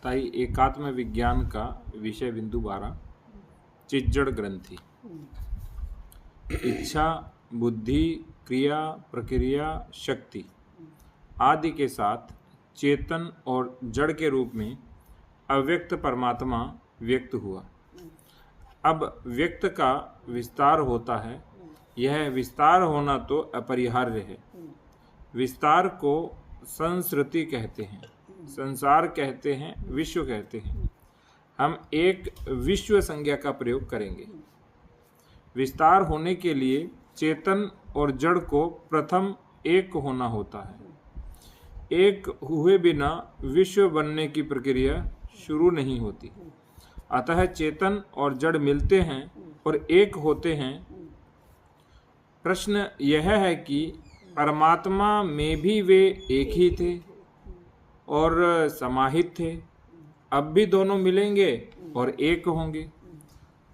ताई एकात्म विज्ञान का विषय बिंदु 12 चिज्जड़ ग्रंथि। इच्छा, बुद्धि, क्रिया, प्रक्रिया, शक्ति आदि के साथ चेतन और जड़ के रूप में अव्यक्त परमात्मा व्यक्त हुआ। अब व्यक्त का विस्तार होता है। यह विस्तार होना तो अपरिहार्य है। विस्तार को संसृति कहते हैं, संसार कहते हैं, विश्व कहते हैं। हम एक विश्व संज्ञा का प्रयोग करेंगे। विस्तार होने के लिए चेतन और जड़ को प्रथम एक होना होता है। एक हुए बिना विश्व बनने की प्रक्रिया शुरू नहीं होती। अतः चेतन और जड़ मिलते हैं और एक होते हैं। प्रश्न यह है कि परमात्मा में भी वे एक ही थे और समाहित थे। अब भी दोनों मिलेंगे और एक होंगे,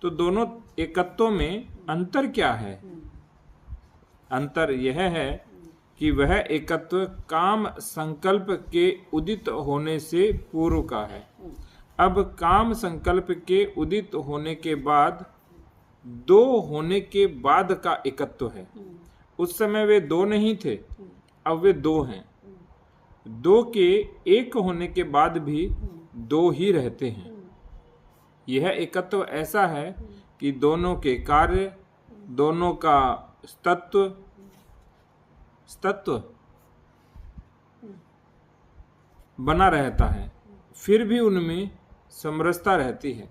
तो दोनों एकत्व में अंतर क्या है? अंतर यह है कि वह एकत्व काम संकल्प के उदित होने से पूर्व का है। अब काम संकल्प के उदित होने के बाद दो होने के बाद का एकत्व है। उस समय वे दो नहीं थे, अब वे दो हैं। दो के एक होने के बाद भी दो ही रहते हैं। यह एकत्व ऐसा है कि दोनों के कार्य, दोनों का तत्व बना रहता है, फिर भी उनमें समरसता रहती है।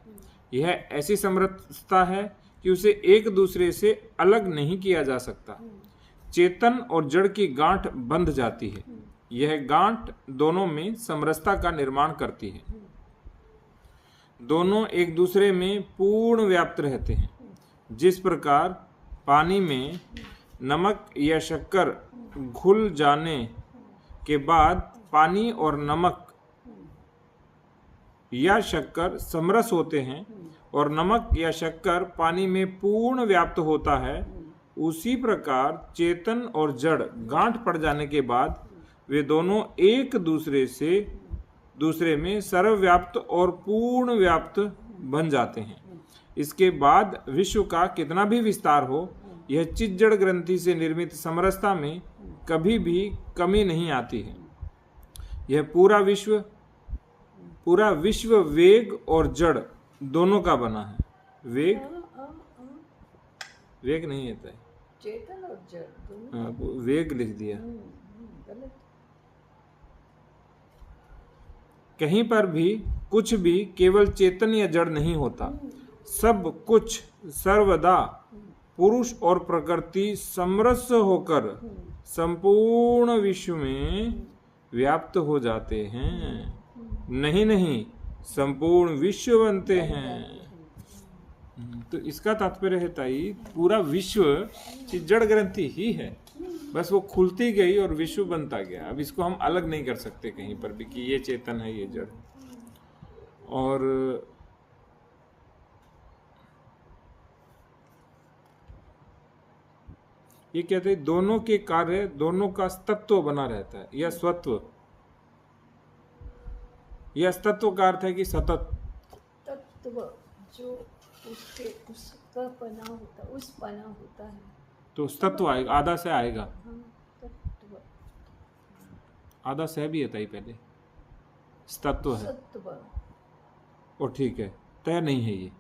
यह ऐसी समरसता है कि उसे एक दूसरे से अलग नहीं किया जा सकता। चेतन और जड़ की गांठ बंध जाती है। यह गांठ दोनों में समरसता का निर्माण करती है। दोनों एक दूसरे में पूर्ण व्याप्त रहते हैं। जिस प्रकार पानी में नमक या शक्कर घुल जाने के बाद पानी और नमक या शक्कर समरस होते हैं और नमक या शक्कर पानी में पूर्ण व्याप्त होता है, उसी प्रकार चेतन और जड़ गांठ पड़ जाने के बाद वे दोनों एक दूसरे में सर्वव्याप्त और पूर्ण व्याप्त बन जाते हैं। इसके बाद विश्व का कितना भी विस्तार हो, यह चिज्जड़ ग्रंथि से निर्मित समरसता में कभी भी कमी नहीं आती है। यह पूरा विश्व वेग और जड़ दोनों का बना है। वेग नहीं आता है, चेतन और जड़ दोनों। हाँ, वेग लिख दिया। गलत। कहीं पर भी कुछ भी केवल चेतन या जड़ नहीं होता। सब कुछ सर्वदा पुरुष और प्रकृति समरस होकर संपूर्ण विश्व में व्याप्त हो जाते हैं। नहीं, संपूर्ण विश्व बनते हैं। तो इसका तात्पर्य है ताई, पूरा विश्व चिज्जड़ ग्रंथि ही है, बस वो खुलती गई और विश्व बनता गया। अब इसको हम अलग नहीं कर सकते कहीं पर भी कि ये चेतन है, ये जड़। और ये कहते हैं दोनों के कार्य, दोनों का तत्व बना रहता है, या स्वत्व। यह तत्व का अर्थ है कि सतत तत्व जो उसका पना होता है, तो तत्व आएगा, आधा से आएगा। हाँ, तत्व। आधा से भी है ताई, पहले तत्व है सत्व। और ठीक है, तय नहीं है ये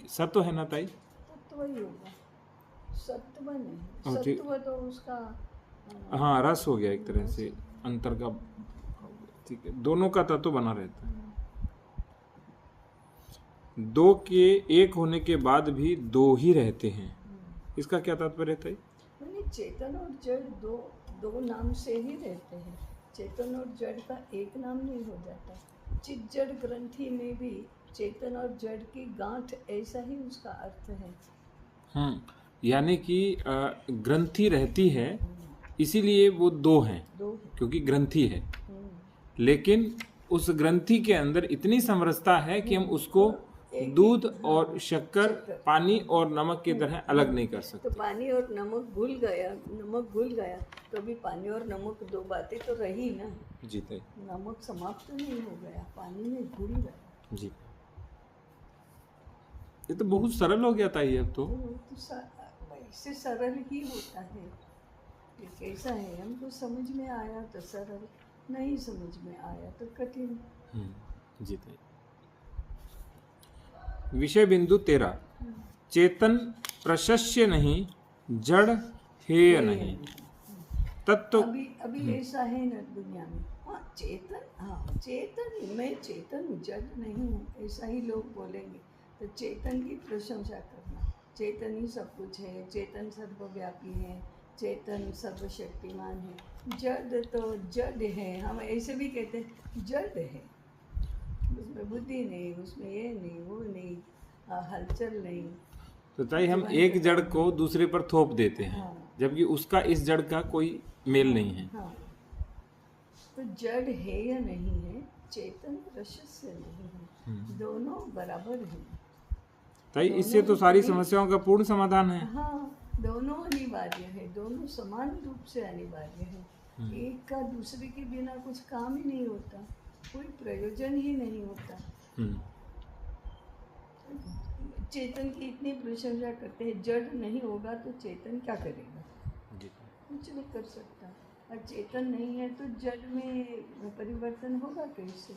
सत्व है ना ताई? तत्व ही होगा, सत्व नहीं। ठीक। सत्व तो उसका हाँ, रस हो गया एक तरह से अंतर का। ठीक है, दोनों का तत्व बना रहता है। दो के एक होने के बाद भी दो ही रहते हैं। इसका क्या तात्पर्य है? मैंने चेतन और जड़ दो नाम से ही रहते हैं। चेतन और जड़ का एक नाम नहीं हो जाता। चिज्जड़ ग्रंथि में भी चेतन और जड़ की गांठ, ऐसा ही उसका अर्थ है। यानी कि ग्रंथि रहती है, इसीलिए वो दो हैं, क्योंकि ग्रंथि है। लेकिन उस ग्रंथि के अंदर इतनी समरसता है कि हम उसको दूध और शक्कर पानी और नमक की तरह अलग नहीं कर सकते। तो पानी और नमक घुल गया तो अभी पानी और नमक दो बातें तो रही ना। जी ताई। नमक समाप्त तो नहीं हो गया, पानी में घुल गया। जी, ये तो बहुत सरल हो गया ताई अब तो। वैसे सरल ही होता है। ये कैसा है, हमको समझ में आया तो सरल, नहीं समझ में आया तो कठिन। जी ताई। विषय बिंदु 13, चेतन प्रशस्य नहीं, जड़ हेय नहीं। तत्व अभी ऐसा है ना दुनिया में। चेतन मैं चेतन हूँ, जड़ नहीं हूँ, ऐसा ही लोग बोलेंगे। तो चेतन की प्रशंसा करना, चेतन ही सब कुछ है, चेतन सर्वव्यापी है, चेतन सर्वशक्तिमान है। जड़ तो जड़ है, हम ऐसे भी कहते हैं जड़ है, उसमें बुद्धि नहीं, उसमें ये नहीं, वो नहीं, हलचल नहीं। तो ताई हम एक जड़ को दूसरे पर थोप देते हैं, जबकि उसका इस जड़ का कोई मेल नहीं है। हाँ, तो जड़ है या नहीं है, चेतन प्रशस्य नहीं है, दोनों बराबर हैं। ताई इससे तो सारी समस्याओं का पूर्ण समाधान है। हाँ, दोनों अनिवार्य है, दोनों समान रूप से अनिवार्य है। एक का दूसरे के बिना कुछ काम ही नहीं होता, कोई प्रयोजन ही नहीं होता। चेतन की इतनी प्रशंसा करते हैं, जड़ नहीं होगा तो चेतन क्या करेगा? कुछ नहीं कर सकता। और चेतन नहीं है तो जड़ में परिवर्तन होगा कैसे?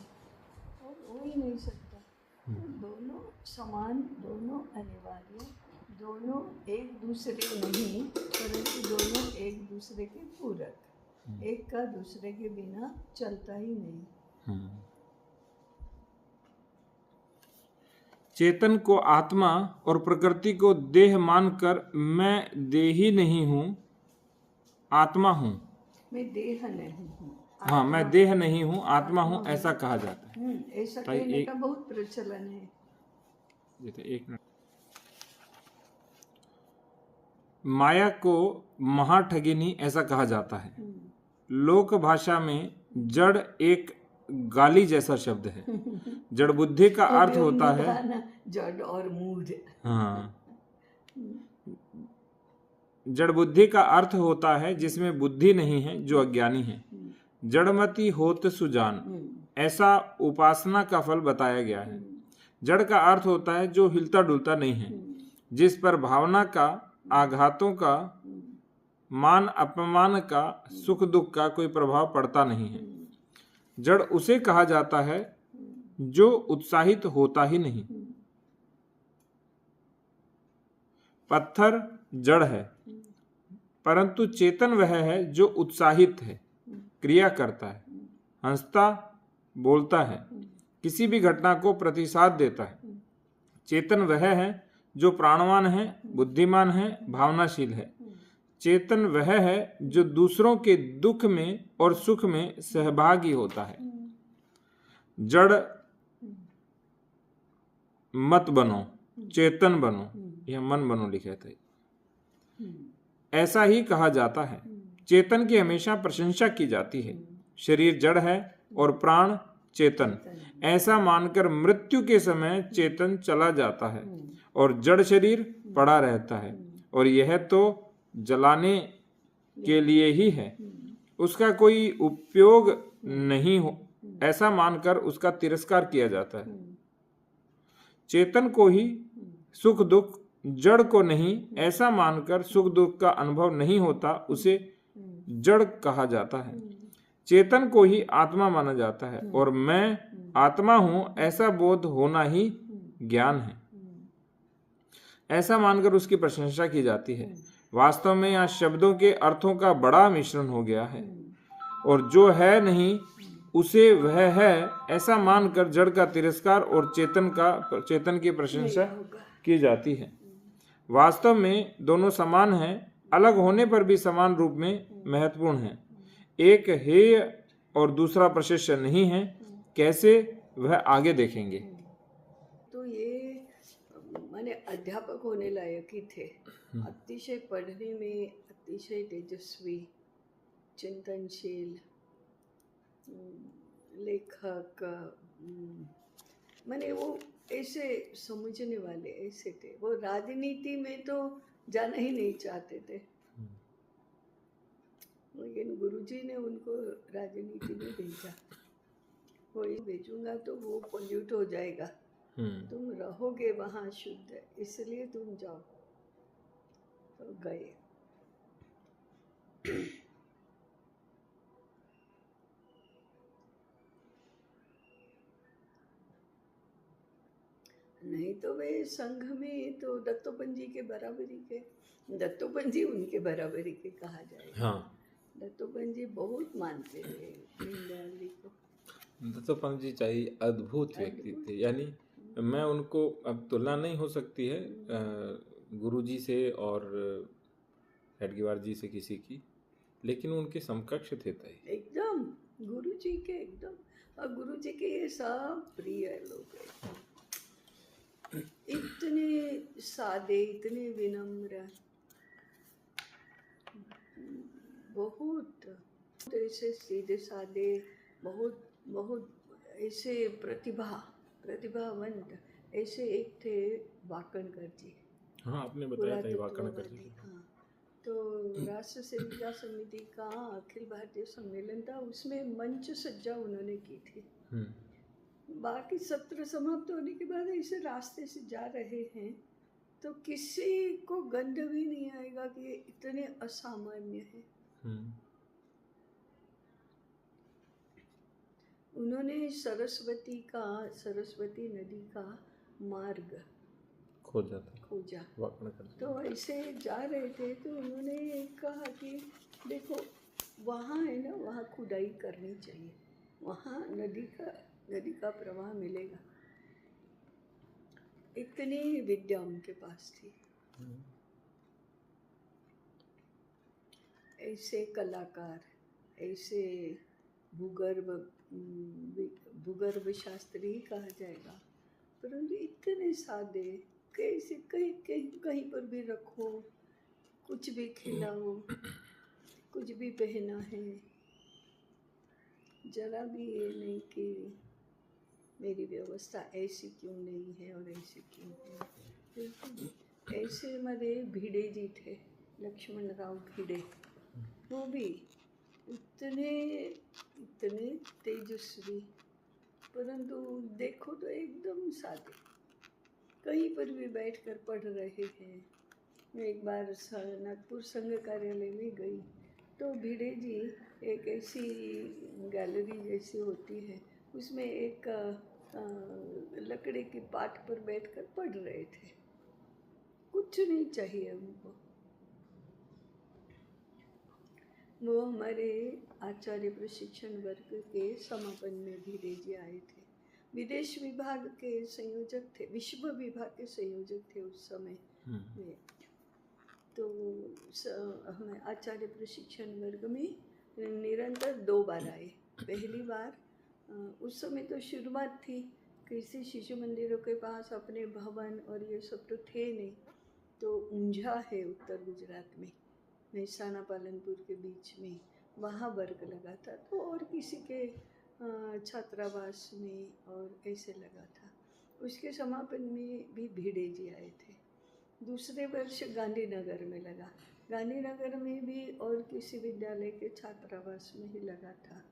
और हो ही नहीं सकता। तो दोनों समान, दोनों अनिवार्य, दोनों एक दूसरे नहीं, परंतु दोनों एक दूसरे के पूरक। एक का दूसरे के बिना चलता ही नहीं। चेतन को आत्मा और प्रकृति को देह मानकर मैं देही नहीं हूँ, आत्मा हूँ। मैं देह नहीं हूँ। हाँ, मैं देह नहीं हूँ, आत्मा हूँ, ऐसा कहा जाता है। ऐसा कहने का बहुत प्रचलन है। एक मिनट। माया को महाठगिनी ऐसा कहा जाता है। लोक भाषा में जड़ एक गाली जैसा शब्द है। जड़ बुद्धि का अर्थ होता है, जड़ और मूढ़। हाँ, जड़ बुद्धि का अर्थ होता है जिसमें बुद्धि नहीं है, जो अज्ञानी है। जड़मति होत सुजान, ऐसा उपासना का फल बताया गया है। जड़ का अर्थ होता है जो हिलता डुलता नहीं है, जिस पर भावना का, आघातों का, मान अपमान का, सुख दुख का कोई प्रभाव पड़ता नहीं है। जड़ उसे कहा जाता है जो उत्साहित होता ही नहीं। पत्थर जड़ है, परंतु चेतन वह है जो उत्साहित है, क्रिया करता है, हंसता, बोलता है, किसी भी घटना को प्रतिसाद देता है। चेतन वह है जो प्राणवान है, बुद्धिमान है, भावनाशील है। चेतन वह है जो दूसरों के दुख में और सुख में सहभागी होता है। जड़ मत बनो, चेतन बनो, यह मन बनो लिखा था, ऐसा ही कहा जाता है। चेतन की हमेशा प्रशंसा की जाती है। शरीर जड़ है और प्राण चेतन, ऐसा मानकर मृत्यु के समय चेतन चला जाता है और जड़ शरीर पड़ा रहता है, और यह तो जलाने के लिए ही है, उसका कोई उपयोग नहीं हो, ऐसा मानकर उसका तिरस्कार किया जाता है। चेतन को ही सुख दुख, जड़ को नहीं, ऐसा मानकर सुख दुख का अनुभव नहीं होता, उसे जड़ कहा जाता है। चेतन को ही आत्मा माना जाता है, और मैं आत्मा हूं ऐसा बोध होना ही ज्ञान है, ऐसा मानकर उसकी प्रशंसा की जाती है। वास्तव में यहाँ शब्दों के अर्थों का बड़ा मिश्रण हो गया है, और जो है नहीं उसे वह है ऐसा मानकर जड़ का तिरस्कार और चेतन की प्रशंसा की जाती है। वास्तव में दोनों समान हैं, अलग होने पर भी समान रूप में महत्वपूर्ण हैं। एक हेय और दूसरा प्रशंसा नहीं है, कैसे वह आगे देखेंगे। तो ये माने अध्यापक होने लायक ही थे, अतिशय पढ़ने में अतिशय तेजस्वी, चिंतनशील, लेखक, माने वो ऐसे समझने वाले ऐसे थे। वो राजनीति में तो जाना ही नहीं चाहते थे, लेकिन गुरुजी ने उनको राजनीति में भेजा। वो भेजूंगा तो वो पोल्यूट हो जाएगा, तुम रहोगे वहाँ शुद्ध, इसलिए तुम जाओ। तो गए। नहीं तो वे संघ में तो दत्तोपंत जी के बराबरी के, दत्तोपंत जी उनके बराबरी के कहा जाएगा। हाँ, दत्तोपंत जी बहुत मानते थे दीनदयाल जी को। दत्तोपंत जी चाहिए अद्भुत व्यक्ति अद्भुत। थे। यानी मैं उनको, अब तुलना नहीं हो सकती है गुरु जी से और हेडगेवार जी से किसी की, लेकिन उनके समकक्ष थे तय। एकदम गुरु जी के एकदम। और गुरु जी के ये सब प्रिय लोग हैं, इतने सादे, इतने विनम्र, बहुत ऐसे सीधे सादे, बहुत बहुत ऐसे प्रतिभावंत। ऐसे एक थे वाकणकर जी, हाँ, आपने बताया था ये वाकणकर जी। पुरातत्ववादी। हाँ, तो राष्ट्र सेविका समिति का अखिल भारतीय सम्मेलन था, उसमें मंच सज्जा उन्होंने की थी। बाकी सत्र समाप्त होने के बाद ऐसे रास्ते से जा रहे हैं तो किसी को गंध भी नहीं आएगा कि ये इतने असामान्य है। उन्होंने सरस्वती नदी का मार्ग खोजा। तो ऐसे जा रहे थे तो उन्होंने कहा कि देखो वहाँ है ना, वहाँ खुदाई करनी चाहिए, वहाँ नदी का प्रवाह मिलेगा। इतनी विद्या उनके पास थी। ऐसे कलाकार, ऐसे भूगर्भ शास्त्री ही कहा जाएगा, परंतु इतने सादे, कैसे कहीं पर भी रखो, कुछ भी खिलाओ, कुछ भी पहना है, जरा भी ये नहीं कि मेरी व्यवस्था ऐसी क्यों नहीं है और ऐसी क्यों है। ऐसे हमारे भिड़े जी थे, लक्ष्मण राव भिड़े, वो भी इतने तेजस्वी, परंतु देखो तो एकदम सादे, कहीं पर भी बैठकर पढ़ रहे हैं। मैं एक बार नागपुर संघ कार्यालय में गई तो भिड़े जी एक ऐसी गैलरी जैसी होती है, उसमें एक लकड़ी की पाट पर बैठकर पढ़ रहे थे, कुछ नहीं चाहिए उनको। वो हमारे आचार्य प्रशिक्षण वर्ग के समापन में भिड़े जी आए थे। विदेश विभाग के संयोजक थे, विश्व विभाग के संयोजक थे उस समय में। तो हमें आचार्य प्रशिक्षण वर्ग में निरंतर 2 बार आए। पहली बार उस समय तो शुरुआत थी, किसी शिशु मंदिरों के पास अपने भवन और ये सब तो थे नहीं। तो ऊंझा है उत्तर गुजरात में, मेहसाणा पालनपुर के बीच में, वहाँ वर्ग लगा था। तो और किसी के छात्रावास में और ऐसे लगा था। उसके समापन में भी भिड़े जी आए थे। दूसरे वर्ष गांधीनगर में लगा, गांधीनगर में भी और किसी विद्यालय के छात्रावास में ही लगा था।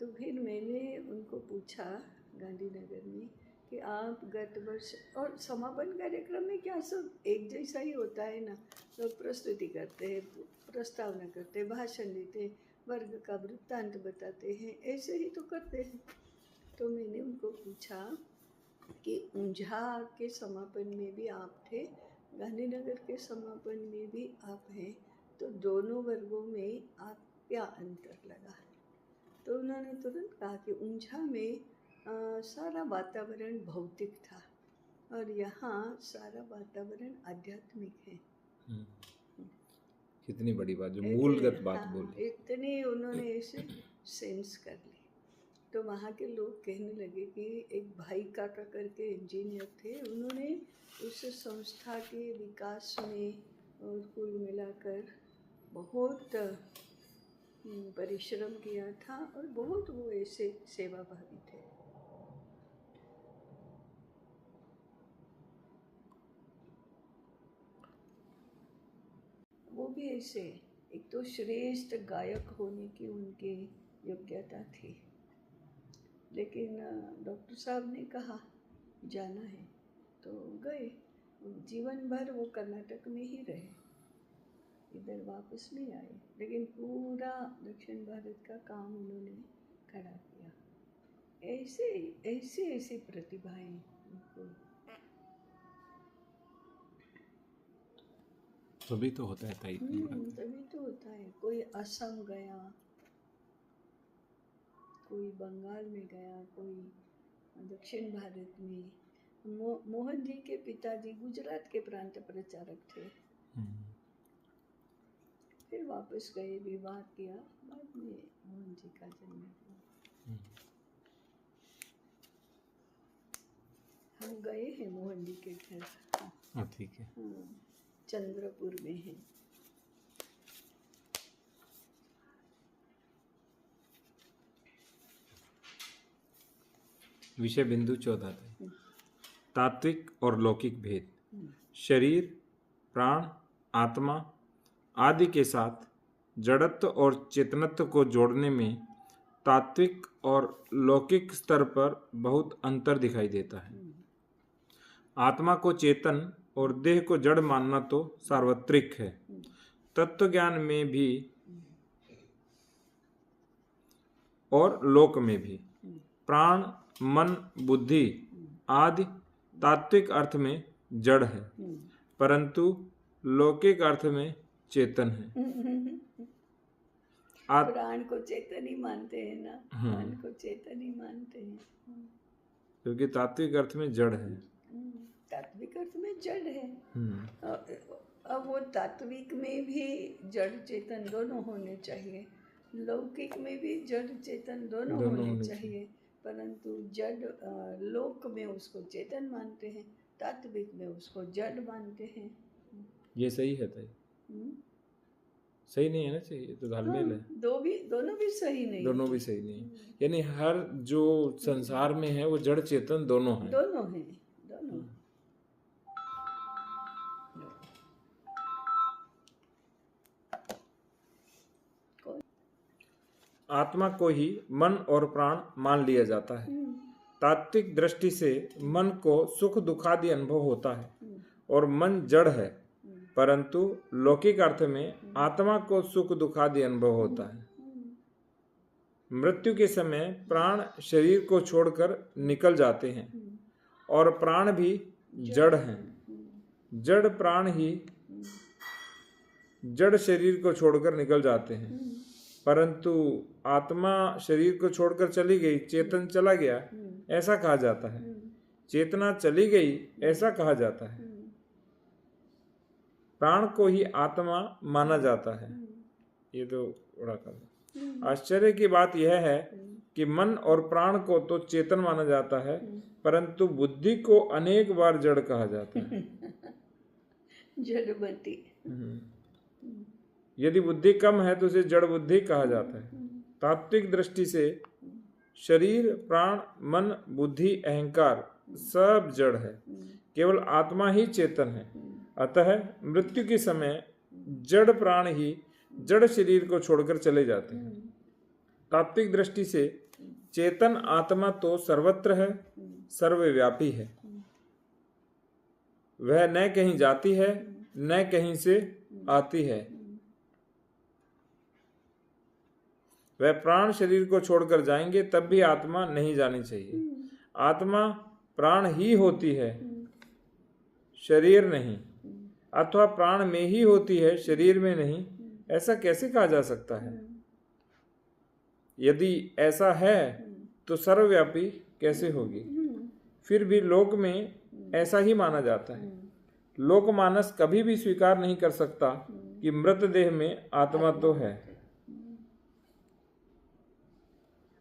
तो फिर मैंने उनको पूछा गांधीनगर में कि आप गत वर्ष, और समापन कार्यक्रम में क्या सब एक जैसा ही होता है ना, लोग प्रस्तुति करते हैं, प्रस्तावना करते हैं, भाषण देते हैं, वर्ग का वृत्तांत बताते हैं, ऐसे ही तो करते हैं। तो मैंने उनको पूछा कि ऊंझा के समापन में भी आप थे, गांधीनगर के समापन में भी आप हैं, तो दोनों वर्गों में आप क्या अंतर लगा। तो उन्होंने तुरंत कहा कि ऊंझा में सारा वातावरण भौतिक था और यहाँ सारा वातावरण आध्यात्मिक है। कितनी बड़ी बात, जो मूलगत बात बोली। इतनी उन्होंने ऐसे सेंस कर ली। तो वहाँ के लोग कहने लगे कि एक भाई काका करके इंजीनियर थे, उन्होंने उस संस्था के विकास में और कुल मिलाकर बहुत परिश्रम किया था और बहुत वो ऐसे सेवाभावी थे। भी ऐसे, एक तो श्रेष्ठ गायक होने की उनकी योग्यता थी, लेकिन डॉक्टर साहब ने कहा जाना है तो गए। जीवन भर वो कर्नाटक में ही रहे, इधर वापस नहीं आए, लेकिन पूरा दक्षिण भारत का काम उन्होंने खड़ा किया। ऐसे ऐसे ऐसी प्रतिभाएं उनको। तभी तो होता है ताई। तभी तो होता है। कोई असम गया, कोई बंगाल में गया, कोई दक्षिण भारत में। मोहन जी के पिताजी गुजरात के प्रांत प्रचारक थे, फिर वापस गए, विवाह किया, बाद में मोहन जी का जन्म हुआ। हम गए हैं मोहन जी के घर। हाँ ठीक है। चंद्रपुर में है। विषय बिंदु 14 था तात्विक और लौकिक भेद। शरीर, प्राण, आत्मा आदि के साथ जड़त्व और चेतनत्व को जोड़ने में तात्विक और लौकिक स्तर पर बहुत अंतर दिखाई देता है। आत्मा को चेतन और देह को जड़ मानना तो सार्वत्रिक है। तत्व ज्ञान में भी और लोक में भी प्राण, मन, बुद्धि आदि तात्विक अर्थ में जड़ है, परंतु लौकिक अर्थ में चेतन है। प्राण को चेतन ही मानते हैं ना, मन को चेतन ही मानते हैं, क्योंकि तात्विक अर्थ में जड़ है। तात्विक अर्थ में जड़ है। अब वो तात्विक में भी जड़ चेतन दोनों होने चाहिए, लौकिक में भी जड़ चेतन दोनों होने चाहिए, परंतु जड़ लोक में उसको चेतन मानते हैं, तात्विक में उसको जड़ मानते हैं। ये सही है ताई? सही नहीं है ना, चाहिए तो घालमेल है। दोनों भी सही नहीं, दोनों भी सही नहीं है। यानी हर जो संसार में है वो जड़ चेतन दोनों हैं। दोनों हैं, दोनों। आत्मा को ही मन और प्राण मान लिया जाता है। तात्विक दृष्टि से मन को सुख दुखादि अनुभव होता है और मन जड़ है, परंतु लौकिक अर्थ में आत्मा को सुख दुखादि अनुभव होता है। मृत्यु के समय प्राण शरीर को छोड़कर निकल जाते हैं और प्राण भी जड़ हैं। जड़ प्राण ही जड़ शरीर को छोड़कर निकल जाते हैं, परंतु आत्मा शरीर को छोड़कर चली गई, चेतन चला गया, ऐसा कहा जाता है। चेतना चली गई ऐसा कहा जाता है। प्राण को ही आत्मा माना जाता है। ये तो बड़ा काम। आश्चर्य की बात यह है कि मन और प्राण को तो चेतन माना जाता है, परंतु बुद्धि को अनेक बार जड़ कहा जाता है। जड़मती। यदि बुद्धि कम है तो उसे जड़ बुद्धि कहा जाता है। तात्विक दृष्टि से शरीर, प्राण, मन, बुद्धि, अहंकार सब जड़ है, केवल आत्मा ही चेतन है। अतः मृत्यु के समय जड़ प्राण ही जड़ शरीर को छोड़कर चले जाते हैं। तात्विक दृष्टि से चेतन आत्मा तो सर्वत्र है, सर्वव्यापी है। वह न कहीं जाती है न कहीं से आती है। वह प्राण शरीर को छोड़कर जाएंगे तब भी आत्मा नहीं जानी चाहिए। आत्मा प्राण ही होती है, शरीर नहीं, अथवा प्राण में ही होती है, शरीर में नहीं, ऐसा कैसे कहा जा सकता है? यदि ऐसा है तो सर्वव्यापी कैसे होगी? फिर भी लोक में ऐसा ही माना जाता है। लोकमानस कभी भी स्वीकार नहीं कर सकता कि मृतदेह में आत्मा तो है।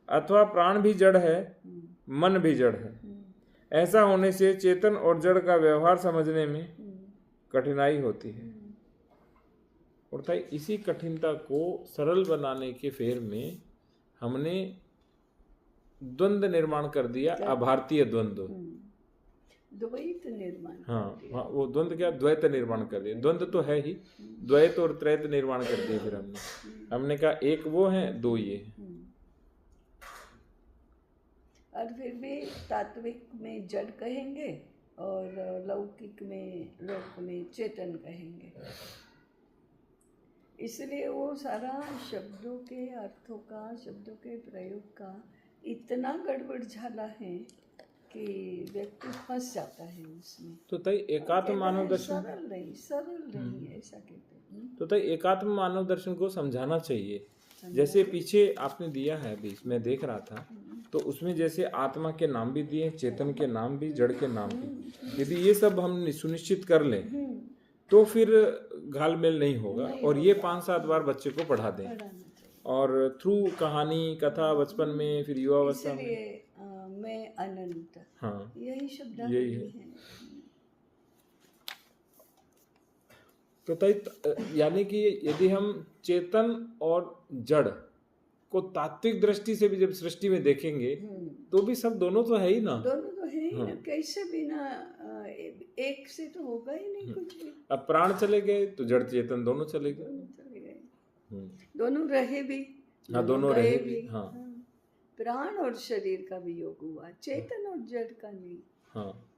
अथवा प्राण भी जड़ है, मन भी जड़ है। ऐसा होने से चेतन और जड़ का व्यवहार समझने में कठिनाई होती है। और इसी कठिनता को सरल बनाने के फेर में हमने द्वंद्व निर्माण कर दिया, अभारतीय द्वंद्व। द्वैत निर्माण हाँ कर दिया। हाँ, वो द्वंद्व क्या, द्वैत निर्माण कर दिया। द्वंद्व तो है ही, द्वैत और त्रैत निर्माण कर दिए। फिर हमने कहा एक वो है, दो ये है। और फिर भी तात्विक में जड़ कहेंगे और लौकिक में, लोक में चेतन कहेंगे। इसलिए वो सारा शब्दों के अर्थों का, शब्दों के प्रयोग का इतना गड़बड़ झाला है कि व्यक्ति फंस जाता है उसमें। तो तय एकात्म मानव दर्शन, सरल नहीं ऐसा कहते हैं। तो तय एकात्म मानव दर्शन को समझाना चाहिए। जैसे पीछे आपने दिया है अभी, मैं देख रहा था, तो उसमें जैसे आत्मा के नाम भी दिए, चेतन के नाम भी, जड़ के नाम भी। यदि ये सब हम सुनिश्चित कर लें तो फिर घालमेल नहीं होगा। और ये 5-7 बार बच्चे को पढ़ा दें, और थ्रू कहानी कथा बचपन में, फिर युवावस्था में। इसलिए मैं अनंत, हाँ यही शब्द यही है। है। तो तय यानी कि यदि हम चेतन और जड़ को तात्विक दृष्टि से भी जब सृष्टि में देखेंगे तो भी सब दोनों तो है ही ना, दोनों तो है ही ना। कैसे बिना एक से तो होगा ही नहीं कुछ भी। अब प्राण चले गए तो जड़ चेतन दोनों चले गए। दोनों चले गए, दोनों रहे भी, हाँ दोनों गए रहे भी। हाँ प्राण और शरीर का वियोग हुआ, चेतन और जड़ का नहीं। हाँ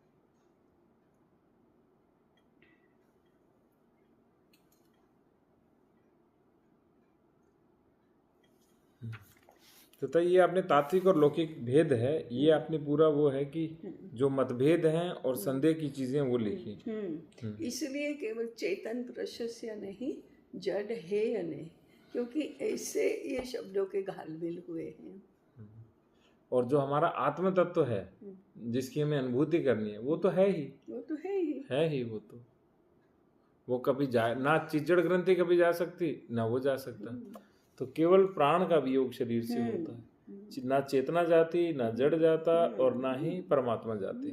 तो ये आपने तात्विक और लौकिक भेद है, ये आपने पूरा वो है कि जो मतभेद हैं और संदेह की चीजें वो लिखी। इसलिए केवल चेतन प्रशस्य नहीं, जड़ है या नहीं, क्योंकि ऐसे ये शब्दों के घालमेल हुए हैं। और जो हमारा आत्म तत्व है जिसकी हमें अनुभूति करनी है, वो तो है ही, वो तो है ही, है ही। वो कभी जाए ना, चिज्जड़ ग्रंथि कभी जा सकती ना वो जा सकता। तो केवल प्राण का वियोग शरीर से होता है, ना चेतना जाती, ना जड़ जाता, और ना ही परमात्मा जाती।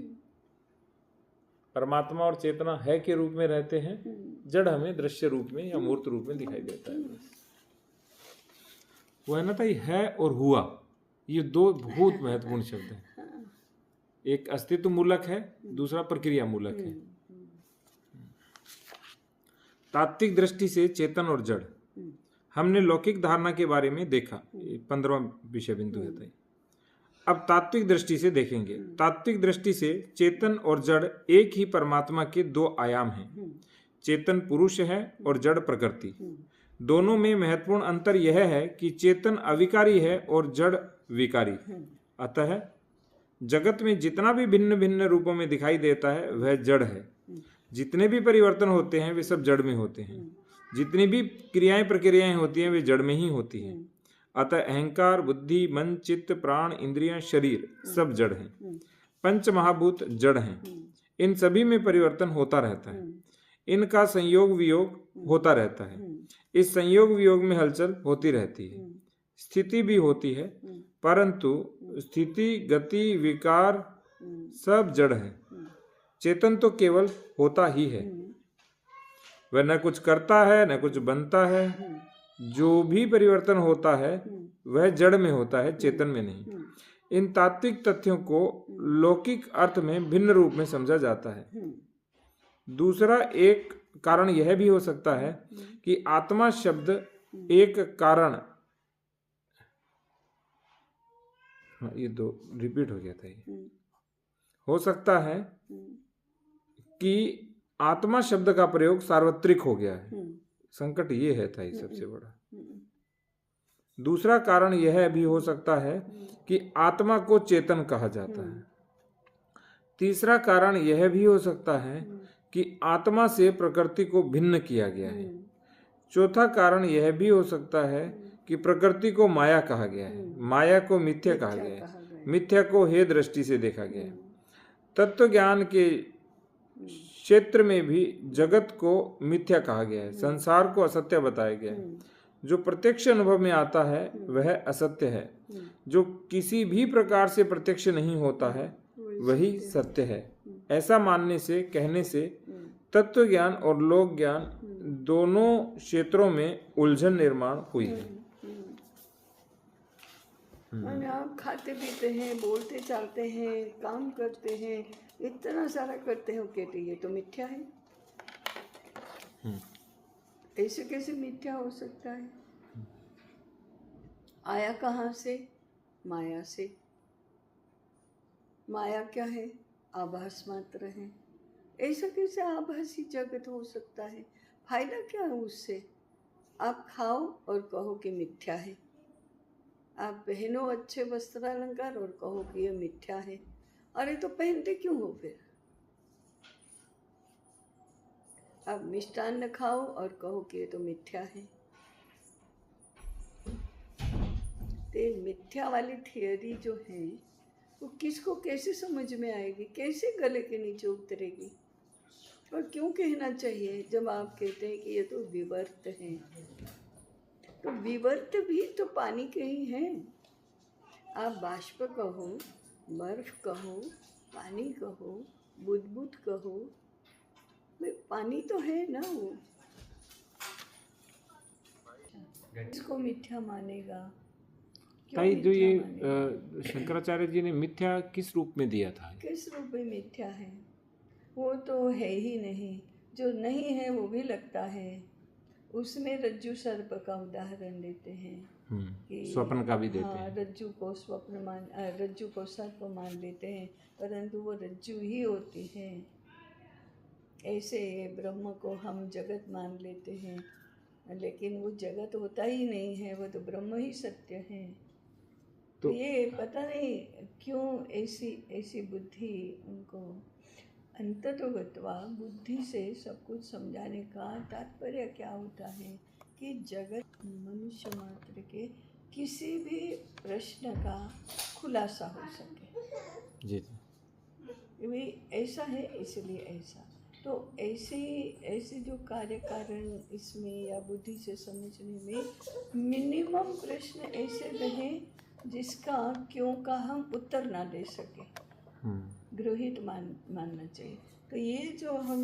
परमात्मा और चेतना है के रूप में रहते हैं, जड़ हमें दृश्य रूप में या मूर्त रूप में दिखाई देता है। वो है ना ताई, है और हुआ, ये दो बहुत महत्वपूर्ण शब्द हैं। एक अस्तित्व मूलक है, दूसरा प्रक्रिया मूलक है। तात्विक दृष्टि से चेतन और जड़, हमने लौकिक धारणा के बारे में देखा, 15वां विषय बिंदु है। अब तात्विक दृष्टि से देखेंगे। तात्विक दृष्टि से चेतन और जड़ एक ही परमात्मा के दो आयाम हैं। चेतन पुरुष है और जड़ प्रकृति। दोनों में महत्वपूर्ण अंतर यह है कि चेतन अविकारी है और जड़ विकारी। अतः जगत में जितना भी भिन्न भिन्न रूपों में दिखाई देता है वह जड़ है। जितने भी परिवर्तन होते हैं वे सब जड़ में होते हैं। जितनी भी क्रियाएं प्रक्रियाएं होती हैं वे जड़ में ही होती हैं। अतः अहंकार, बुद्धि, मन, चित्त, प्राण, इंद्रियां, शरीर सब जड़ हैं। पंच महाभूत जड़ हैं। इन सभी में परिवर्तन होता रहता है। इनका संयोग वियोग होता रहता है। इस संयोग वियोग में हलचल होती रहती है, स्थिति भी होती है, परंतु स्थिति, गति, विकार सब जड़ है। चेतन तो केवल होता ही है, वह न कुछ करता है न कुछ बनता है। जो भी परिवर्तन होता है वह जड़ में होता है, चेतन में नहीं। इन तात्विक तथ्यों को लौकिक अर्थ में भिन्न रूप में समझा जाता है। दूसरा एक कारण यह भी हो सकता है कि आत्मा शब्द एक कारण, ये दो रिपीट हो गया था, ये हो सकता है कि आत्मा शब्द का प्रयोग सार्वत्रिक हो गया है। संकट ये है था, ये सबसे बड़ा। दूसरा कारण यह भी हो सकता है कि आत्मा को चेतन कहा जाता है। तीसरा कारण यह भी हो सकता है कि आत्मा से प्रकृति को भिन्न किया गया है। चौथा कारण यह भी हो सकता है कि प्रकृति को माया कहा गया है, माया को मिथ्या कहा गया है, मिथ्या को हे दृष्टि से देखा गया है। तत्व ज्ञान के क्षेत्र में भी जगत को मिथ्या कहा गया है, संसार को असत्य बताया गया है। जो प्रत्यक्ष अनुभव में आता है वह असत्य है, जो किसी भी प्रकार से प्रत्यक्ष नहीं होता है वही सत्य है। ऐसा मानने से, कहने से तत्व ज्ञान और लोक ज्ञान दोनों क्षेत्रों में उलझन निर्माण हुई है। मैंने आप खाते पीते हैं, बोलते चालते हैं, काम करते हैं, इतना सारा करते हो, कहते ये तो मिथ्या है। ऐसे कैसे मिथ्या हो सकता है? आया कहाँ से? माया से। माया क्या है? आभास मात्र है। ऐसा कैसे आभासी जगत हो सकता है? फायदा क्या है उससे? आप खाओ और कहो कि मिथ्या है, आप पहनो अच्छे वस्त्र अलंकार और कहो कि ये मिथ्या है। अरे तो पहनते क्यों हो फिर? आप मिष्टान्न खाओ और कहो कि ये तो मिथ्या है। तो मिथ्या वाली थियोरी जो है वो किसको कैसे समझ में आएगी, कैसे गले के नीचे उतरेगी? और क्यों कहना चाहिए जब आप कहते हैं कि ये तो विवर्त है? तो विवर्त भी तो पानी के ही हैं। आप बाष्प कहो, बर्फ कहो, पानी कहो, बुदबुद कहो, पानी तो है ना वो। इसको मिथ्या मानेगा? क्यों ताई, जो मिथ्या ये मानेगा? शंकराचार्य जी ने मिथ्या किस रूप में दिया था? किस रूप में मिथ्या है? वो तो है ही नहीं, जो नहीं है वो भी लगता है। उसमें रज्जु सर्प का उदाहरण देते हैं कि स्वप्न का भी देते हाँ, हैं। रज्जु को सर्प मान लेते हैं, परंतु वो रज्जु ही होती है। ऐसे ब्रह्म को हम जगत मान लेते हैं, लेकिन वो जगत होता ही नहीं है, वो तो ब्रह्म ही सत्य है। तो ये पता नहीं क्यों ऐसी बुद्धि उनको। अंततोगत्वा बुद्धि से सब कुछ समझाने का तात्पर्य क्या होता है कि जगत मनुष्य मात्र के किसी भी प्रश्न का खुलासा हो सके। जी। वे ऐसा है इसलिए ऐसा। तो ऐसे जो कार्य कारण इसमें या बुद्धि से समझने में मिनिमम प्रश्न ऐसे रहे जिसका क्यों का हम उत्तर ना दे सके, गृहित मानना चाहिए। तो ये जो हम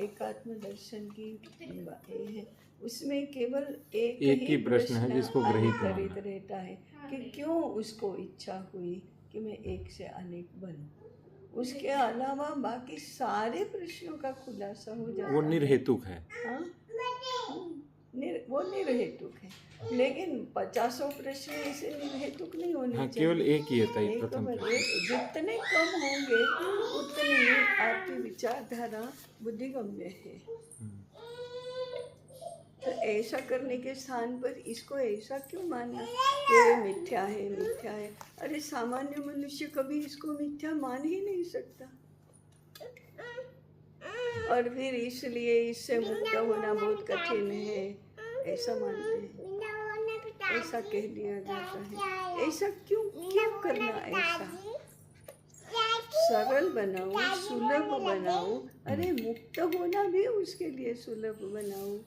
एकात्म दर्शन की ये है, उसमें केवल एक ही प्रश्न है जिसको गृहित मानना रहता है कि क्यों उसको इच्छा हुई कि मैं एक से अनेक बनूं। उसके अलावा बाकी सारे प्रश्नों का खुलासा हो जाता है। वो निर्हेतुक है। हाँ, वो निर्हेतुक है, लेकिन 50 प्रश्न ऐसे निर्हेतुक नहीं होने चाहिए। केवल एक ही है ताई, प्रथम जितने कम होंगे उतनी आपकी विचारधारा बुद्धिगम्य है। तो ऐसा करने के स्थान पर इसको ऐसा क्यों मानना कि ये मिथ्या है, मिथ्या है? अरे सामान्य मनुष्य कभी इसको मिथ्या मान ही नहीं सकता, और फिर इसलिए इससे मुक्त होना बहुत कठिन है ऐसा मानते हैं, ऐसा कह दिया जाता है। ऐसा क्यों करना? ऐसा सरल बनाओ, सुलभ बनाओ। अरे मुक्त होना भी उसके लिए सुलभ बनाओ।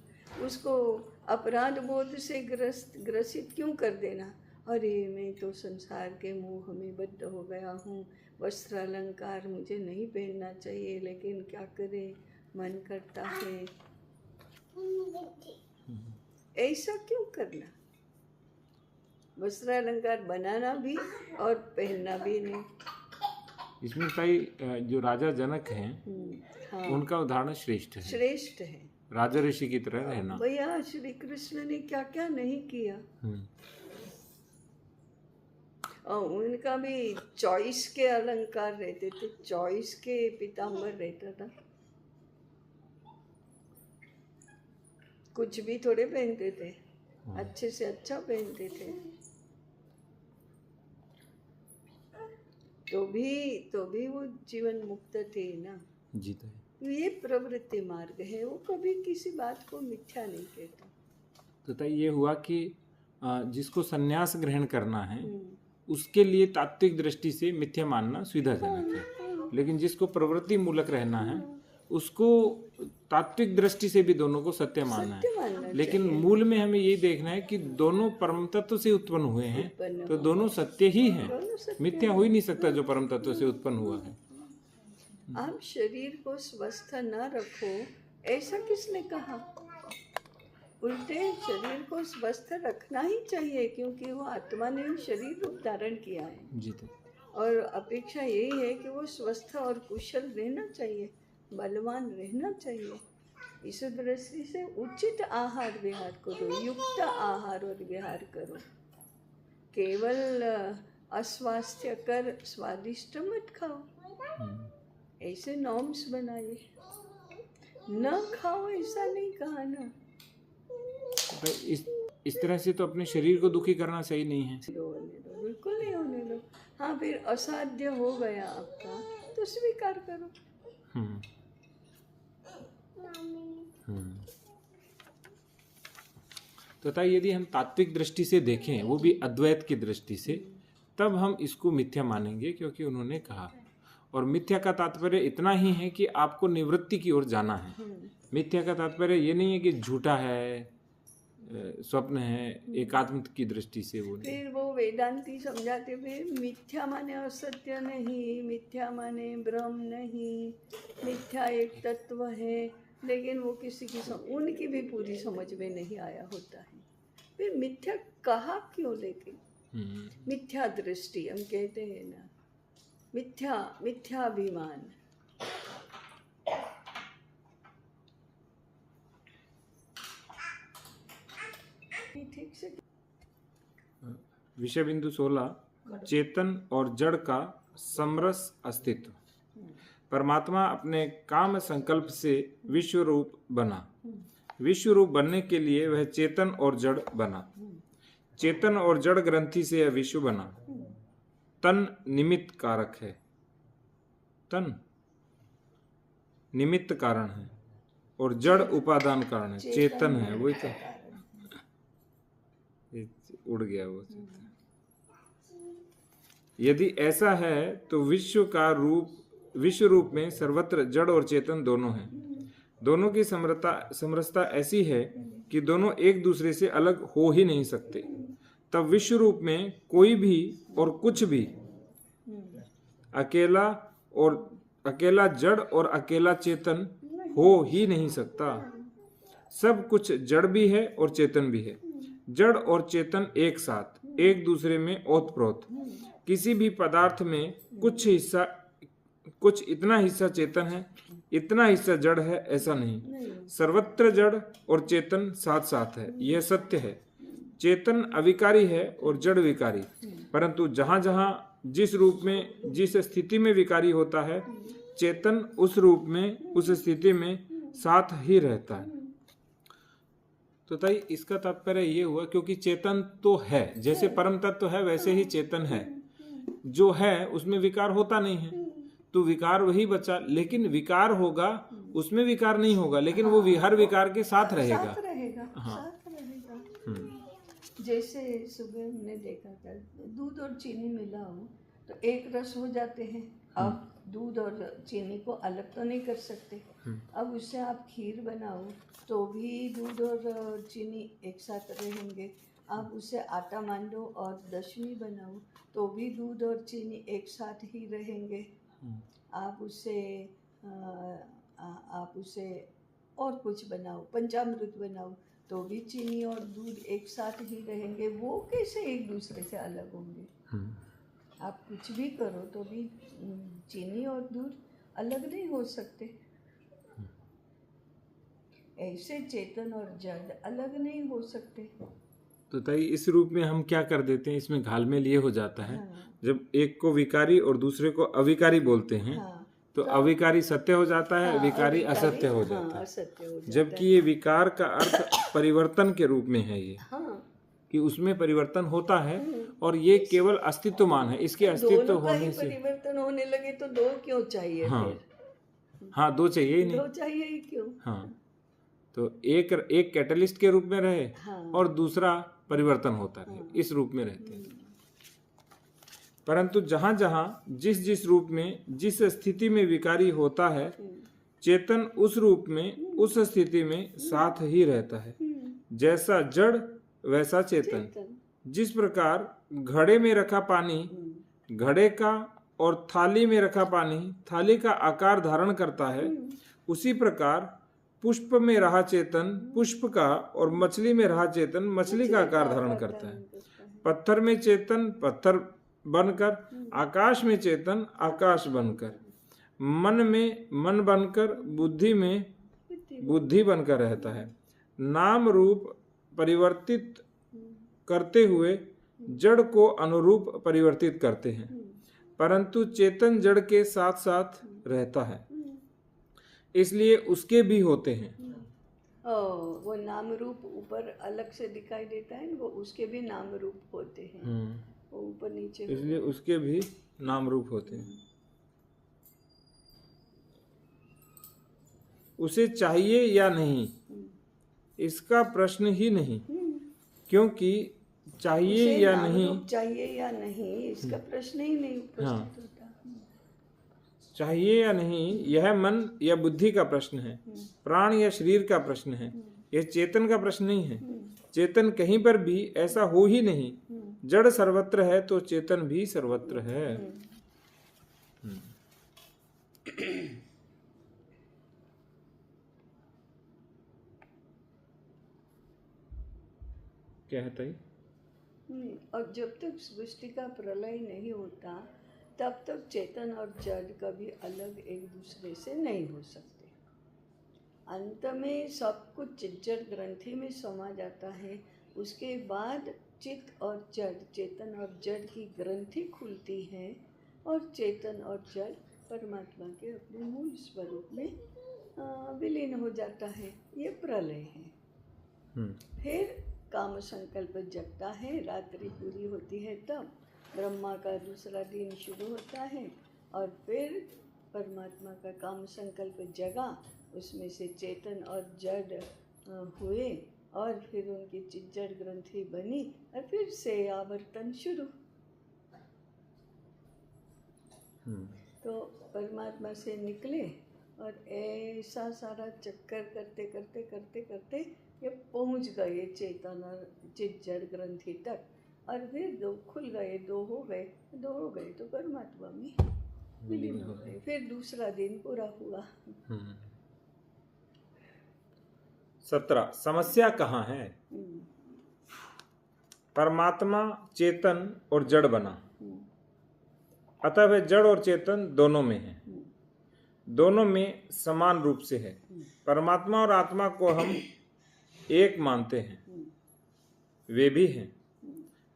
उसको अपराध बोध से ग्रसित क्यों कर देना? अरे मैं तो संसार के मोह में बद्ध हो गया हूँ, वस्त्र अलंकार मुझे नहीं पहनना चाहिए, लेकिन क्या करे, मन करता है। ऐसा क्यों करना? वस्त्र अलंकार बनाना भी और पहनना भी नहीं। इसमें ताई जो राजा जनक हैं, हाँ, उनका उदाहरण श्रेष्ठ है। श्रेष्ठ है, राजा ऋषि की तरह रहना। भैया श्री कृष्ण ने क्या क्या नहीं किया। और उनका भी चॉइस के अलंकार रहते थे, चॉइस के पीताम्बर रहता था। कुछ भी थोड़े पहनते थे, अच्छे से अच्छा पहनते थे। तो भी वो जीवन मुक्त थे ना। जी। तो ये प्रवृत्ति मार्ग है, वो कभी किसी बात को मिथ्या नहीं कहता। तो ताई ये हुआ कि जिसको संन्यास ग्रहण करना है उसके लिए तात्विक दृष्टि से मिथ्या मानना सुविधाजनक है, लेकिन जिसको प्रवृत्ति मूलक रहना है उसको तात्विक दृष्टि से भी दोनों को सत्य मानना है। लेकिन मूल में हमें यही देखना है कि दोनों परम तत्व से उत्पन्न हुए हैं, तो दोनों सत्य ही हैं। मिथ्या हो ही नहीं सकता जो परम तत्व से उत्पन्न हुआ है। आप शरीर को स्वस्थ न रखो, ऐसा किसने कहा? उल्टे शरीर को स्वस्थ रखना ही चाहिए, क्योंकि वो आत्मा ने शरीर रूप धारण किया है जी तो और अपेक्षा यही है कि वो स्वस्थ और कुशल रहना चाहिए, बलवान रहना चाहिए। इस दृष्टि से उचित आहार विहार करो, युक्त आहार और विहार करो। केवल अस्वास्थ्यकर स्वादिष्ट मत खाओ, ऐसे नॉर्म्स बनाइए। न खाओ ऐसा नहीं कहा ना। तो इस तरह से तो अपने शरीर को दुखी करना सही नहीं है। होने दो, बिल्कुल नहीं होने दो। हाँ, फिर असाध्य हो गया आपका तो स्वीकार करो। हम्म हम्म। तथा यदि हम तात्विक दृष्टि से देखें, वो भी अद्वैत की दृष्टि से, तब हम इसको मिथ्या मानेंगे, क्योंकि उन्होंने कहा। और मिथ्या का तात्पर्य इतना ही है कि आपको निवृत्ति की ओर जाना है। मिथ्या का तात्पर्य ये नहीं है कि झूठा है, स्वप्न है, एकात्म की दृष्टि से वो नहीं। फिर वो वेदांती समझाते फिर मिथ्या माने असत्य नहीं, मिथ्या माने ब्रह्म नहीं, मिथ्या एक तत्व है। लेकिन वो किसी की उनकी भी पूरी समझ में नहीं आया होता है। फिर मिथ्या कहा क्यों? लेकिन मिथ्या दृष्टि हम कहते हैं ना, मिथ्याभिमान। ठीक से विषय बिंदु 16, चेतन और जड़ का समरस अस्तित्व। परमात्मा अपने काम संकल्प से विश्व रूप बना। विश्व रूप बनने के लिए वह चेतन और जड़ बना। चेतन और जड़ ग्रंथि से यह विश्व बना। तन निमित्त कारक है, तन निमित्त कारण है और जड़ उपादान कारण है। चेतन है, वही तो उड़ गया वो। यदि ऐसा है तो विश्व रूप में सर्वत्र जड़ और चेतन दोनों हैं। दोनों की समरसता ऐसी है कि दोनों एक दूसरे से अलग हो ही नहीं सकते। तब विश्व रूप में कोई भी और कुछ भी अकेला जड़ और अकेला चेतन हो ही नहीं सकता। सब कुछ जड़ भी है और चेतन भी है। जड़ और चेतन एक साथ, एक दूसरे में ओतप्रोत। किसी भी पदार्थ में कुछ इतना हिस्सा चेतन है, इतना हिस्सा जड़ है, ऐसा नहीं। सर्वत्र जड़ और चेतन साथ साथ है, यह सत्य है। चेतन अविकारी है और जड़ विकारी, परंतु जहां जहां जिस रूप में, जिस स्थिति में विकारी होता है, चेतन उस रूप में, उस स्थिति में साथ ही रहता है। तो ताई इसका तात्पर्य ये हुआ, क्योंकि चेतन तो है, जैसे परम तत्व है वैसे ही चेतन है। जो है उसमें विकार होता नहीं है, तो विकार वही बचा। लेकिन विकार होगा, उसमें विकार नहीं होगा, लेकिन वो हर विकार के साथ रहेगा। साथ रहेगा। जैसे सुबह हमने देखा था, दूध और चीनी मिलाओ तो एक रस हो जाते हैं। अब दूध और चीनी को अलग तो नहीं कर सकते। अब उससे आप खीर बनाओ तो भी दूध और चीनी एक साथ रहेंगे। आप उससे आटा मांडो और दशमी बनाओ तो भी दूध और चीनी एक साथ ही रहेंगे। आप उसे और कुछ बनाओ, पंचामृत बनाओ तो भी चीनी और दूध एक साथ ही रहेंगे। वो कैसे एक दूसरे से अलग होंगे? आप कुछ भी करो तो भी चीनी और दूध अलग नहीं हो सकते। ऐसे चेतन और जड़ अलग नहीं हो सकते। तो ताई इस रूप में हम क्या कर देते हैं, इसमें घालमेल ये हो जाता है। जब एक को विकारी और दूसरे को अविकारी बोलते हैं, तो अविकारी सत्य हो जाता है, विकारी असत्य हो जाता है। जबकि ये विकार का अर्थ परिवर्तन के रूप में है ये, कि उसमें परिवर्तन होता है और ये केवल अस्तित्वमान है। इसके अस्तित्व होने से परिवर्तन होने लगे तो दो क्यों चाहिए? हाँ, दो चाहिए ही नहीं। दो चाहिए ही क्यों? हाँ, तो एक कैटलिस्ट के रूप में रहे और दूसरा परिवर्तन होता रहे, इस रूप में रहते हैं। परंतु जहां जहां जिस रूप में, जिस स्थिति में विकारी होता है, चेतन उस रूप में, उस स्थिति में साथ ही रहता है। जैसा जड़ वैसा चेतन। जिस प्रकार घड़े में रखा पानी घड़े का और थाली में रखा पानी थाली का आकार धारण करता है, उसी प्रकार पुष्प में रहा चेतन पुष्प का, और मछली में रहा चेतन मछली का आकार धारण करता है। पत्थर में चेतन पत्थर बनकर, आकाश में चेतन आकाश बनकर, मन में मन बनकर, बुद्धि में बुद्धि बनकर रहता है। नाम रूप परिवर्तित करते हुए जड़ को अनुरूप परिवर्तित करते हैं, परंतु चेतन जड़ के साथ साथ रहता है, इसलिए उसके भी होते हैं। वो नाम रूप ऊपर अलग से दिखाई देता है, वो उसके भी नाम रूप होते हैं, वो ऊपर नीचे, इसलिए उसके भी नाम रूप होते हैं। उसे चाहिए या नहीं, इसका प्रश्न ही नहीं, क्योंकि चाहिए या नहीं, चाहिए या नहीं इसका प्रश्न ही नहीं उपस्थित होता। चाहिए या नहीं यह मन या बुद्धि का प्रश्न है, प्राण या शरीर का प्रश्न है, यह चेतन का प्रश्न नहीं है। चेतन कहीं पर भी ऐसा हो ही नहीं। जड़ सर्वत्र है तो चेतन भी सर्वत्र है। क्या है ताई? और जब तक सृष्टि का प्रलय नहीं होता तब तक चेतन और जड़ कभी अलग एक दूसरे से नहीं हो सकते। अंत में सब कुछ चिज्जड़ ग्रंथि में समा जाता है। उसके बाद चित्त और जड़, चेतन और जड़ की ग्रंथि खुलती है और चेतन और जड़ परमात्मा के अपने मूल स्वरूप में विलीन हो जाता है। ये प्रलय है। फिर काम संकल्प जगता है, रात्रि पूरी होती है, तब ब्रह्मा का दूसरा दिन शुरू होता है और फिर परमात्मा का काम संकल्प जगा, उसमें से चेतन और जड़ हुए और फिर उनकी चिज्जड़ ग्रंथि बनी और फिर से आवर्तन शुरू। तो परमात्मा से निकले और ऐसा सारा चक्कर करते करते करते करते ये पहुंच गए चेतन और चिज्जड़ ग्रंथि तक, और फिर दो खुल गए, दो हो गए तो परमात्मा में विलीन हो गए। फिर दूसरा दिन पूरा हुआ। 17 समस्या कहाँ है? परमात्मा चेतन और जड़ बना, अतः वह जड़ और चेतन दोनों में है, दोनों में समान रूप से है। परमात्मा और आत्मा को हम एक मानते हैं, वे भी हैं,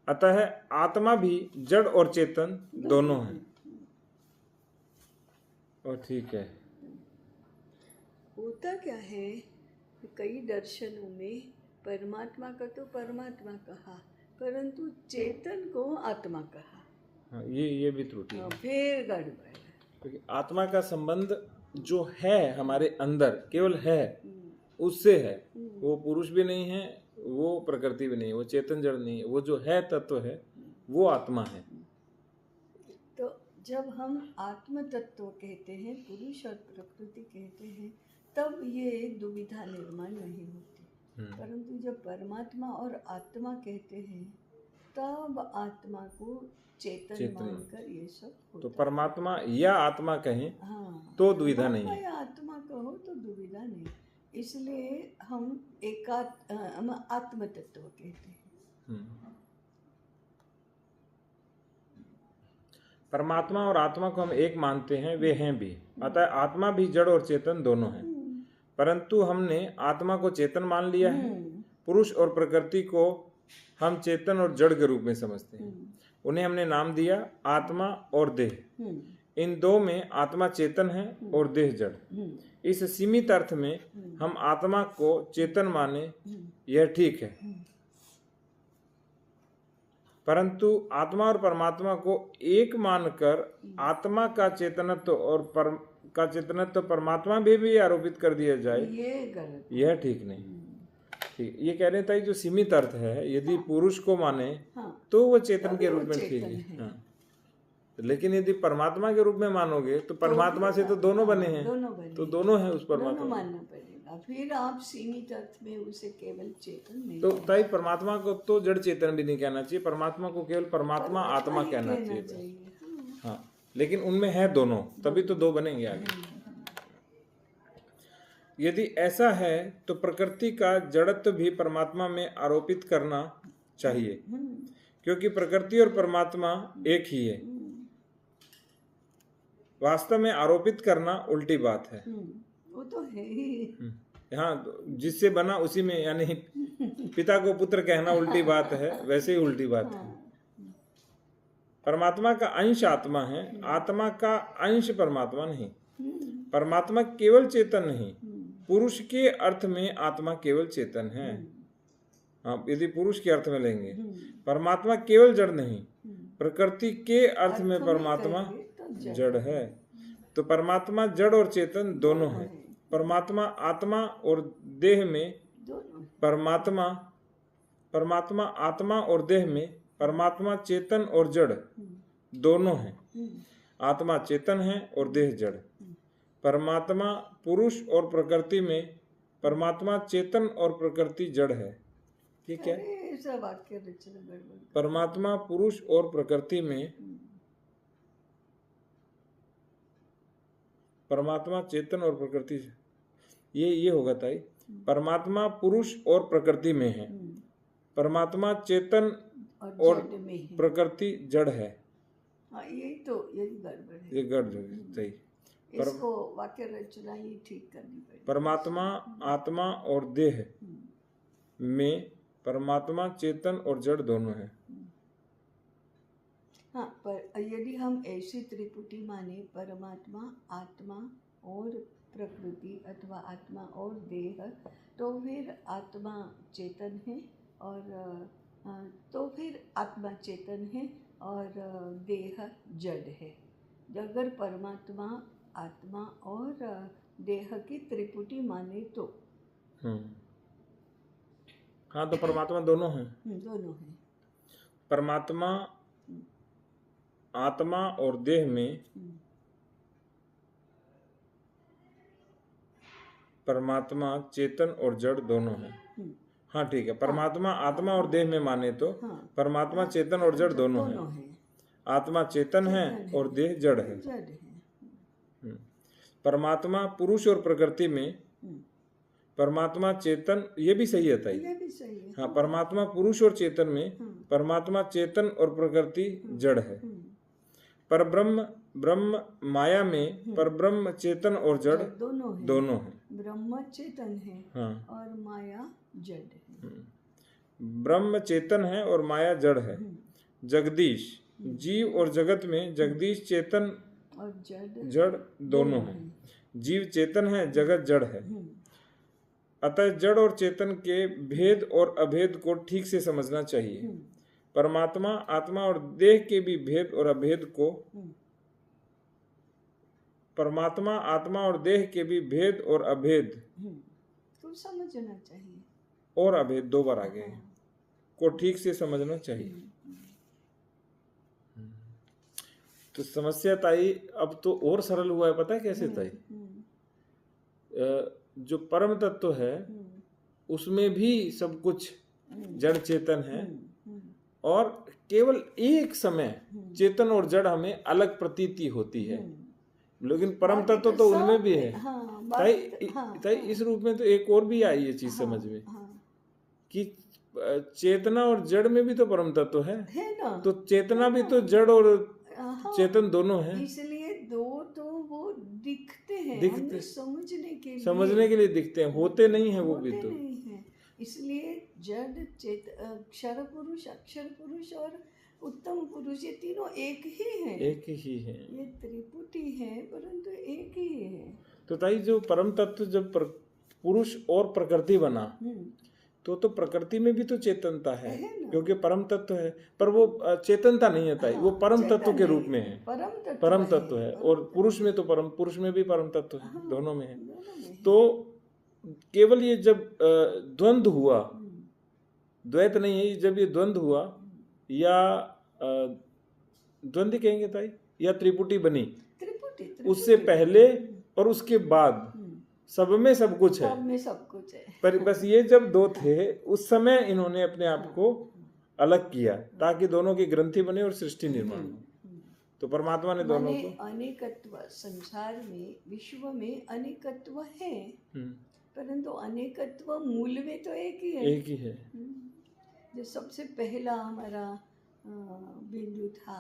अतः आत्मा भी जड़ और चेतन दोनों हैं। और ठीक है। होता क्या है, कई दर्शनों में परमात्मा का तो परमात्मा कहा, परंतु चेतन को आत्मा कहा। हाँ, ये भी त्रुटि है। फिर गड़बड़, क्योंकि आत्मा का संबंध जो है हमारे अंदर केवल है, उससे है। वो पुरुष भी नहीं है, वो प्रकृति भी नहीं है, वो चेतन जड़ नहीं है, वो जो है तत्व है वो आत्मा है। तो जब हम आत्म तत्व कहते हैं, पुरुष और प्रकृति कहते हैं, तब ये दुविधा निर्माण नहीं होती। परंतु जब परमात्मा और आत्मा कहते हैं तब आत्मा को चेतन मानकर ये सब होता। तो परमात्मा या आत्मा कहें तो दुविधा नहीं है। या आत्मा कहो तो दुविधा नहीं, इसलिए हम हम आत्म तत्व कहते हैं। परमात्मा और आत्मा को हम एक मानते हैं, वे हैं भी, अतः आत्मा भी जड़ और चेतन दोनों हैं। परंतु हमने आत्मा को चेतन मान लिया है, पुरुष और प्रकृति को हम चेतन और जड़ के रूप में समझते हैं। उन्हें हमने नाम दिया आत्मा और देह। इन दो में आत्मा चेतन है और देह जड़। इस सीमित अर्थ में हम आत्मा को चेतन माने, यह ठीक है, परंतु आत्मा और परमात्मा को एक मानकर आत्मा का चेतनत्व और परमात्मा भी आरोपित कर दिया जाए, ये गलत, यह ठीक नहीं। ठीक, ये कह रहे थे जो सीमित अर्थ है, यदि पुरुष को माने तो वो चेतन के रूप में ठीक है। हाँ। लेकिन यदि परमात्मा के रूप में मानोगे तो परमात्मा से तो दोनों बने हैं, तो दोनों है उस परमात्मा, मानना पड़ेगा। फिर आप सीमित अर्थ में उसे केवल चेतन नहीं, तो ताई परमात्मा को तो जड़ चेतन भी नहीं कहना चाहिए, परमात्मा को केवल परमात्मा आत्मा कहना चाहिए। हाँ, लेकिन उनमें है दोनों, तभी तो दो बनेंगे आगे। यदि ऐसा है तो प्रकृति का जड़त्व भी परमात्मा में आरोपित करना चाहिए, क्योंकि प्रकृति और परमात्मा एक ही है। वास्तव में आरोपित करना उल्टी बात है। वो तो है ही। यहाँ जिससे बना उसी में, यानी पिता को पुत्र कहना उल्टी बात है, वैसे ही उल्टी बात है। परमात्मा का अंश आत्मा है, आत्मा का अंश परमात्मा नहीं। परमात्मा केवल चेतन नहीं, पुरुष के अर्थ में आत्मा केवल चेतन है। हाँ, यदि पुरुष के अर्थ में लेंगे, परमात्मा केवल जड़ नहीं, प्रकृति के अर्थ में परमात्मा जड़ है। तो परमात्मा जड़ और चेतन दोनों है। परमात्मा आत्मा और देह में, परमात्मा आत्मा और देह में, परमात्मा चेतन और जड़ दोनों है। आत्मा चेतन है और देह जड़। परमात्मा पुरुष और प्रकृति में, परमात्मा चेतन और प्रकृति जड़ है। ठीक है, ऐसा वाक्य रचना गड़बड़। परमात्मा पुरुष और प्रकृति में, परमात्मा चेतन और प्रकृति, ये होगा ताई। परमात्मा पुरुष और प्रकृति में है, परमात्मा चेतन और प्रकृति जड़ है। हाँ, यही गड़बड़ है। ये गड़बड़ सही। इसको वाक्य रचना ही ठीक करनी पड़ेगी। परमात्मा आत्मा और देह में, परमात्मा चेतन और जड़ दोनों है। हाँ, पर यदि हम ऐसी त्रिपुटी माने, परमात्मा आत्मा और प्रकृति अथवा आत्मा और देह, तो फिर आत्मा चेतन है और तो फिर आत्मा चेतन है और देह जड़ है। अगर परमात्मा आत्मा और देह की त्रिपुटी माने तो हाँ, तो परमात्मा दोनों हैं। दोनों हैं। परमात्मा आत्मा और देह में, परमात्मा चेतन और जड़ दोनों हैं। हाँ ठीक है, परमात्मा आत्मा और देह में माने तो परमात्मा चेतन और जड़ दोनों हैं। आत्मा चेतन है और देह जड़ है। परमात्मा पुरुष और प्रकृति में, परमात्मा चेतन, ये भी सही है ताई। हाँ, परमात्मा पुरुष और चेतन में, परमात्मा चेतन और प्रकृति जड़ है। पर ब्रह्म माया में, पर ब्रह्म चेतन और जड़ दोनों है। ब्रह्म चेतन है। हाँ, और माया जड़ है। ब्रह्म चेतन है और माया जड़ है। जगदीश, जीव और जगत में जगदीश चेतन और जड़ दोनों है। जीव चेतन है, जगत जड़ है। अतः जड़ और चेतन के भेद और अभेद को ठीक से समझना चाहिए। परमात्मा आत्मा और देह के भी भेद और अभेद को, परमात्मा आत्मा और देह के भी भेद और अभेद तो समझना चाहिए। और अभेद दो बार आ गए को ठीक से समझना चाहिए। तो समस्या ताई अब तो और सरल हुआ है। पता है कैसे ताई? जो परम तत्व है उसमें भी सब कुछ जड़ चेतन है और केवल एक समय चेतन और जड़ हमें अलग प्रतीति होती है, लेकिन परम तत्व तो उनमें भी है। ताई इस रूप में तो एक और भी आई ये चीज समझ में कि चेतना और जड़ में भी तो परम तत्व है ना। तो चेतना भी तो जड़ और चेतन दोनों है, इसलिए दो तो वो दिखते हैं, दिखते समझने के लिए दिखते हैं, होते नहीं है वो भी तो नहीं है। इसलिए जड़ क्षर पुरुष, अक्षर पुरुष और उत्तम पुरुष, ये तीनों एक ही है। ये त्रिपुटी है परंतु एक ही है। तो ताई जो परम तत्व जब पुरुष और प्रकृति बना तो प्रकृति में भी तो चेतनता है क्योंकि परम तत्व है, पर वो चेतनता नहीं है ताई। वो परम तत्व के रूप में है, परम तत्व है। और पुरुष में तो पुरुष में भी परम तत्व है, दोनों में है। तो केवल ये जब द्वंद्व हुआ, द्वैत नहीं है, जब ये द्वंद्व हुआ या द्वंद्व कहेंगे ताई या त्रिपुटी बनी, उससे पहले और उसके बाद सब में सब कुछ है। पर बस ये जब दो थे उस समय इन्होंने अपने आप को अलग किया ताकि दोनों की ग्रंथि बने और सृष्टि निर्माण हो। तो परमात्मा ने दोनों माने को अनेकत्व, संसार में विश्व में अनेकत्व है, हम्म, परंतु अनेकत्व मूल में तो एक ही है। एक ही है। जो सबसे पहला हमारा बिंदु था,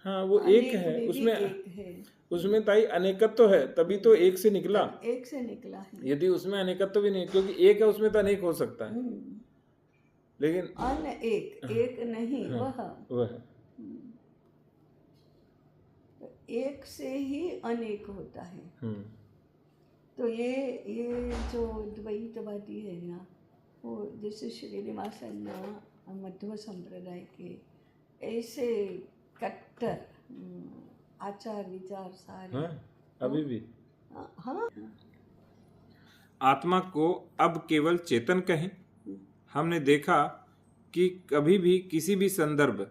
हाँ वो एक अनेक है, में भी उसमें एक है, उसमें ताई अनेकत्व है, तभी तो एक से निकला। एक से निकला है। यदि उसमें अनेकत्व भी नहीं, क्योंकि एक है उसमें तो अनेक हो सकता है, लेकिन अन एक, एक नहीं वह तो एक से ही अनेक होता है। हम्म, तो ये जो द्वैतवादी है ना, वो जैसे श्रीनिवासन मध्व संप्रदाय के ऐसे कट्टर आचार विचार सारे, हाँ अभी भी हाँ, आत्मा को अब केवल चेतन कहें। हमने देखा कि कभी भी किसी भी संदर्भ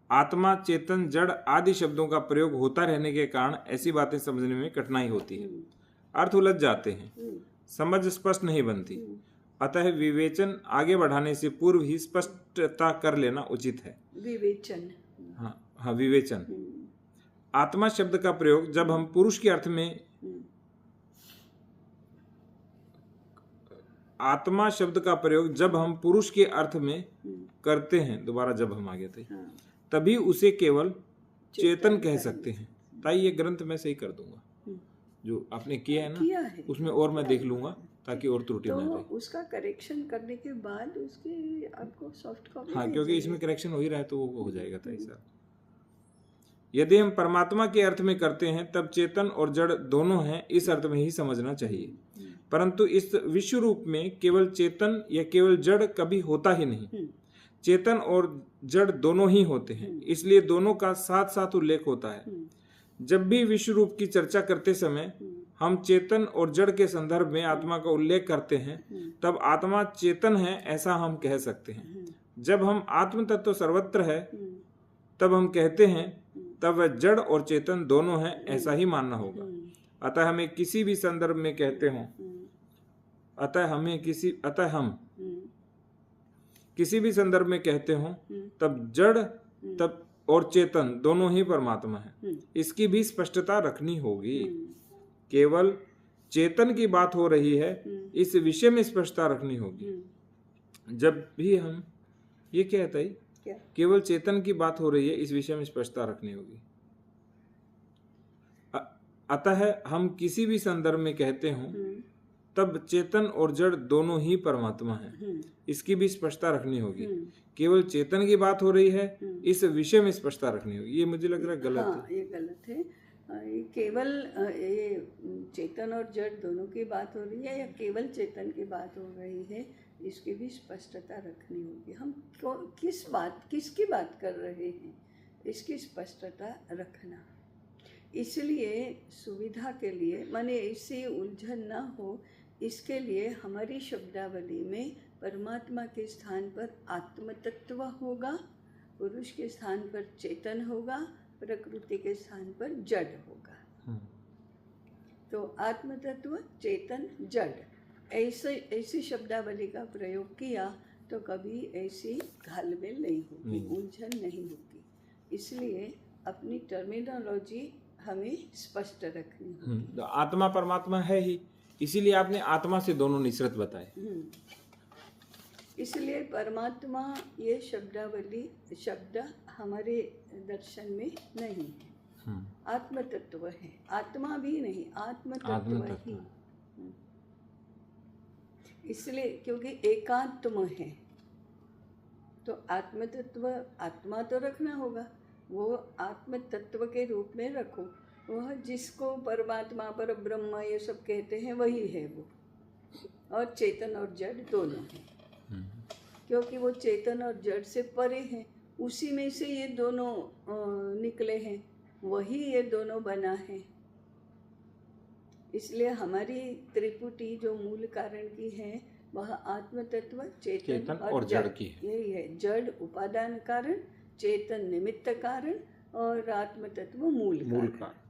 आत्मा, चेतन, जड़ आदि शब्दों का प्रयोग होता रहने के कारण ऐसी बातें समझने में कठिनाई होती है, अर्थ उलझ जाते हैं, समझ स्पष्ट नहीं बनती। अतः विवेचन आगे बढ़ाने से पूर्व ही स्पष्टता कर लेना उचित है। विवेचन, हाँ विवेचन। आत्मा शब्द का प्रयोग जब हम पुरुष के अर्थ में आत्मा शब्द का प्रयोग जब हम पुरुष के अर्थ में करते हैं, दोबारा जब हम आगे थे, तभी उसे केवल चेतन कह सकते हैं। ताई ये ग्रंथ मैं सही कर दूंगा, जो आपने किया है ना, उसमें और मैं देख लूंगा ताकि और त्रुटि तो ना रहे। उसका करेक्शन करने के बाद उसकी आपको सॉफ्ट कॉपी, हाँ क्योंकि इसमें करेक्शन हो ही रहा है तो वो हो जाएगा ताई सर। यदि हम परमात्मा के अर्थ में करते हैं तब चेतन और जड़ दोनों हैं, इस अर्थ में ही समझना चाहिए। परंतु इस विश्व रूप में केवल चेतन या केवल जड़ कभी होता ही नहीं, चेतन और जड़ दोनों ही होते हैं, इसलिए दोनों का साथ साथ उल्लेख होता है। जब भी विश्व रूप की चर्चा करते समय हम चेतन और जड़ के संदर्भ में आत्मा का उल्लेख करते हैं, तब आत्मा चेतन है ऐसा हम कह सकते हैं। जब हम आत्म तत्व सर्वत्र है तब हम कहते हैं, तब वह जड़ और चेतन दोनों हैं ऐसा ही मानना होगा। अतः हमें किसी भी संदर्भ में कहते हों, अतः हम किसी भी संदर्भ में कहते हों, तब जड़ तब और चेतन दोनों ही परमात्मा है, इसकी भी स्पष्टता रखनी होगी। केवल चेतन की बात हो रही है, इस विषय में स्पष्टता रखनी होगी। जब भी हम ये कहता है केवल चेतन की बात हो रही है, इस विषय में स्पष्टता रखनी होगी। अतः हम किसी भी संदर्भ में कहते हों, तब चेतन और जड़ दोनों ही परमात्मा है, इसकी भी स्पष्टता रखनी होगी। केवल चेतन की बात हो रही है, इस विषय में स्पष्टता रखनी होगी। ये मुझे लग रहा है गलत है। ये गलत है। ये केवल ये चेतन और जड़ दोनों की बात हो रही है या केवल चेतन की बात हो रही है, इसकी भी स्पष्टता रखनी होगी। हम किसकी बात कर रहे हैं, इसकी स्पष्टता रखना। इसलिए सुविधा के लिए, माने इससे उलझन ना हो, इसके लिए हमारी शब्दावली में परमात्मा के स्थान पर आत्म तत्व होगा, पुरुष के स्थान पर चेतन होगा, प्रकृति के स्थान पर जड़ होगा। तो आत्म तत्व, चेतन, जड़, ऐसी शब्दावली का प्रयोग किया तो कभी ऐसी घालमेल नहीं होगी, उलझन नहीं होगी। इसलिए अपनी टर्मिनोलॉजी हमें स्पष्ट रखनी होगी। आत्मा परमात्मा है ही, इसीलिए आपने आत्मा से दोनों निश्चित बताए। इसलिए परमात्मा ये शब्द हमारे दर्शन में नहीं है, आत्म तत्व है। आत्मा भी नहीं, आत्म तत्व ही। इसलिए क्योंकि एकात्म है तो आत्म तत्व, आत्मा तो रखना होगा, वो आत्म तत्व के रूप में रखो। वह जिसको परमात्मा, पर ब्रह्म ये सब कहते हैं वही है वो, और चेतन और जड़ दोनों हैं, क्योंकि वो चेतन और जड़ से परे हैं, उसी में से ये दोनों निकले हैं, वही ये दोनों बना है। इसलिए हमारी त्रिपुटी जो मूल कारण की है वह आत्म तत्व, चेतन और जड़ की है। यही है, जड़ उपादान कारण, चेतन निमित्त कारण और आत्म तत्व मूल कारण।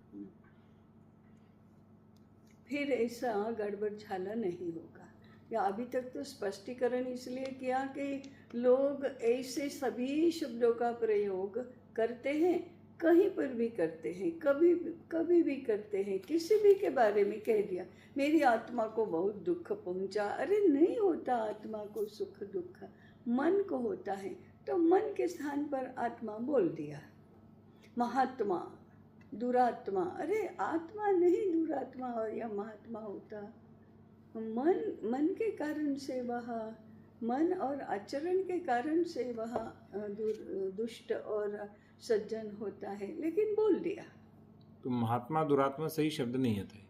फिर ऐसा गड़बड़ झाला नहीं होगा। या अभी तक तो स्पष्टीकरण इसलिए किया कि लोग ऐसे सभी शब्दों का प्रयोग करते हैं, कहीं पर भी करते हैं, कभी भी करते हैं, किसी भी के बारे में कह दिया मेरी आत्मा को बहुत दुख पहुंचा, अरे नहीं होता आत्मा को सुख दुख, मन को होता है। तो मन के स्थान पर आत्मा बोल दिया। महात्मा, दुरात्मा, अरे आत्मा नहीं दुरात्मा और या महात्मा होता, मन के कारण से वह, मन और आचरण के कारण से वह दुष्ट और सज्जन होता है, लेकिन बोल दिया। तो महात्मा दुरात्मा सही शब्द नहीं है।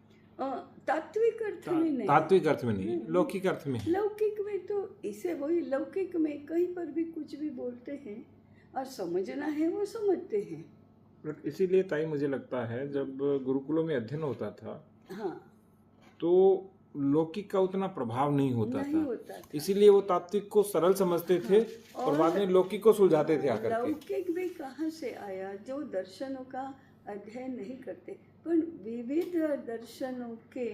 तात्विक अर्थ में नहीं, तात्विक अर्थ में नहीं, लौकिक अर्थ में। लौकिक में तो इसे वही, लौकिक में कहीं पर भी कुछ भी बोलते हैं और समझना है वो समझते हैं। इसीलिए ताई मुझे लगता है जब गुरुकुलों में अध्ययन होता था, हाँ, तो लौकिक का उतना प्रभाव नहीं होता था। इसीलिए वो तात्विक को सरल समझते थे, और बाद में लौकिक को सुलझाते थे आकर के। लौकिक भी कहाँ से आया, जो दर्शनों का अध्ययन नहीं करते, पर विविध दर्शनों के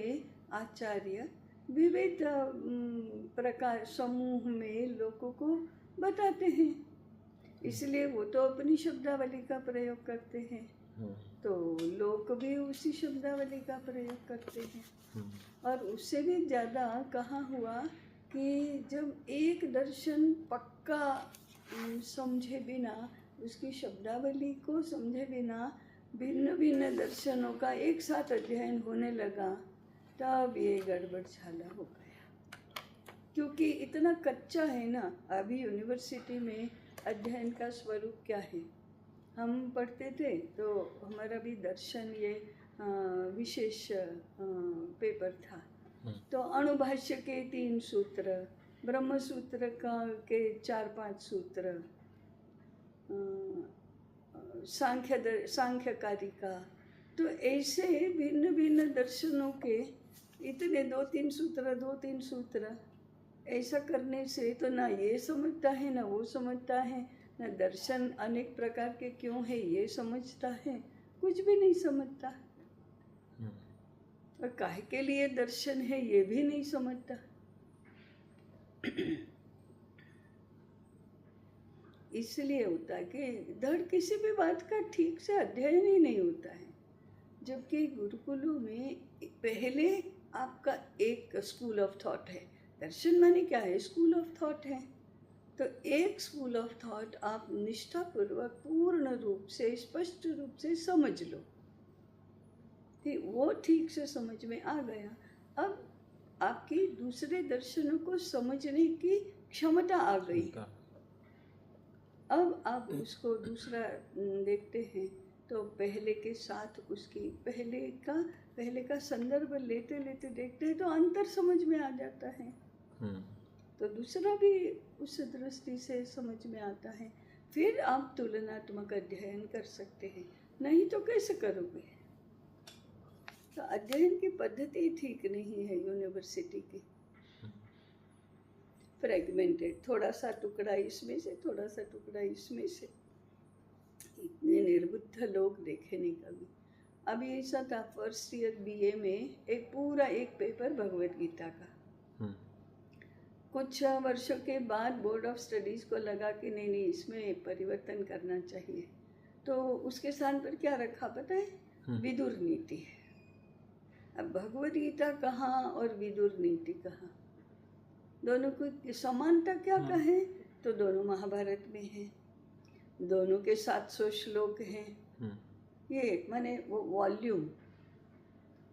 आचार्य विविध प्रकार समूह में लोगों को बताते हैं, इसलिए वो तो अपनी शब्दावली का प्रयोग करते हैं, तो लोग भी उसी शब्दावली का प्रयोग करते हैं। और उससे भी ज़्यादा कहाँ हुआ कि जब एक दर्शन पक्का समझे बिना, उसकी शब्दावली को समझे बिना भिन्न भिन्न दर्शनों का एक साथ अध्ययन होने लगा, तब ये गड़बड़ झाला हो गया। क्योंकि इतना कच्चा है ना, अभी यूनिवर्सिटी में अध्ययन का स्वरूप क्या है, हम पढ़ते थे तो हमारा भी दर्शन ये विशेष पेपर था, तो अणुभाष्य के 3 सूत्र, ब्रह्म सूत्र के 4-5 सूत्र, सांख्यकारिका, तो ऐसे भिन्न भिन्न दर्शनों के इतने 2-3 सूत्र, ऐसा करने से तो ना ये समझता है ना वो समझता है, ना दर्शन अनेक प्रकार के क्यों है ये समझता है, कुछ भी नहीं समझता, और काहे के लिए दर्शन है ये भी नहीं समझता। इसलिए होता है कि धड़ किसी भी बात का ठीक से अध्ययन ही नहीं होता है। जबकि गुरुकुलों में पहले आपका एक स्कूल ऑफ थॉट है, दर्शन माने क्या है, स्कूल ऑफ थॉट है, तो एक स्कूल ऑफ थॉट आप निष्ठापूर्वक पूर्ण रूप से स्पष्ट रूप से समझ लो, कि वो ठीक से समझ में आ गया। अब आपकी दूसरे दर्शनों को समझने की क्षमता आ गई, अब आप उसको दूसरा देखते हैं तो पहले के साथ उसकी पहले का संदर्भ लेते लेते देखते हैं तो अंतर समझ में आ जाता है, तो दूसरा भी उस दृष्टि से समझ में आता है, फिर आप तुलनात्मक अध्ययन कर सकते हैं, नहीं तो कैसे करोगे। तो अध्ययन की पद्धति ठीक नहीं है यूनिवर्सिटी की, फ्रेगमेंटेड, थोड़ा सा टुकड़ा इसमें से, थोड़ा सा टुकड़ा इसमें से, इतने निर्बुद्ध लोग देखे नहीं कभी। अभी ऐसा था फर्स्ट ईयर बीए में एक पूरा एक पेपर भगवद गीता का, कुछ वर्षों के बाद बोर्ड ऑफ स्टडीज़ को लगा कि नहीं इसमें परिवर्तन करना चाहिए, तो उसके स्थान पर क्या रखा पता है, विदुर नीति है। अब भगवद गीता कहाँ और विदुर नीति कहाँ, दोनों की समानता क्या कहें, तो दोनों महाभारत में है, दोनों के 700 श्लोक हैं, ये माने वो वॉल्यूम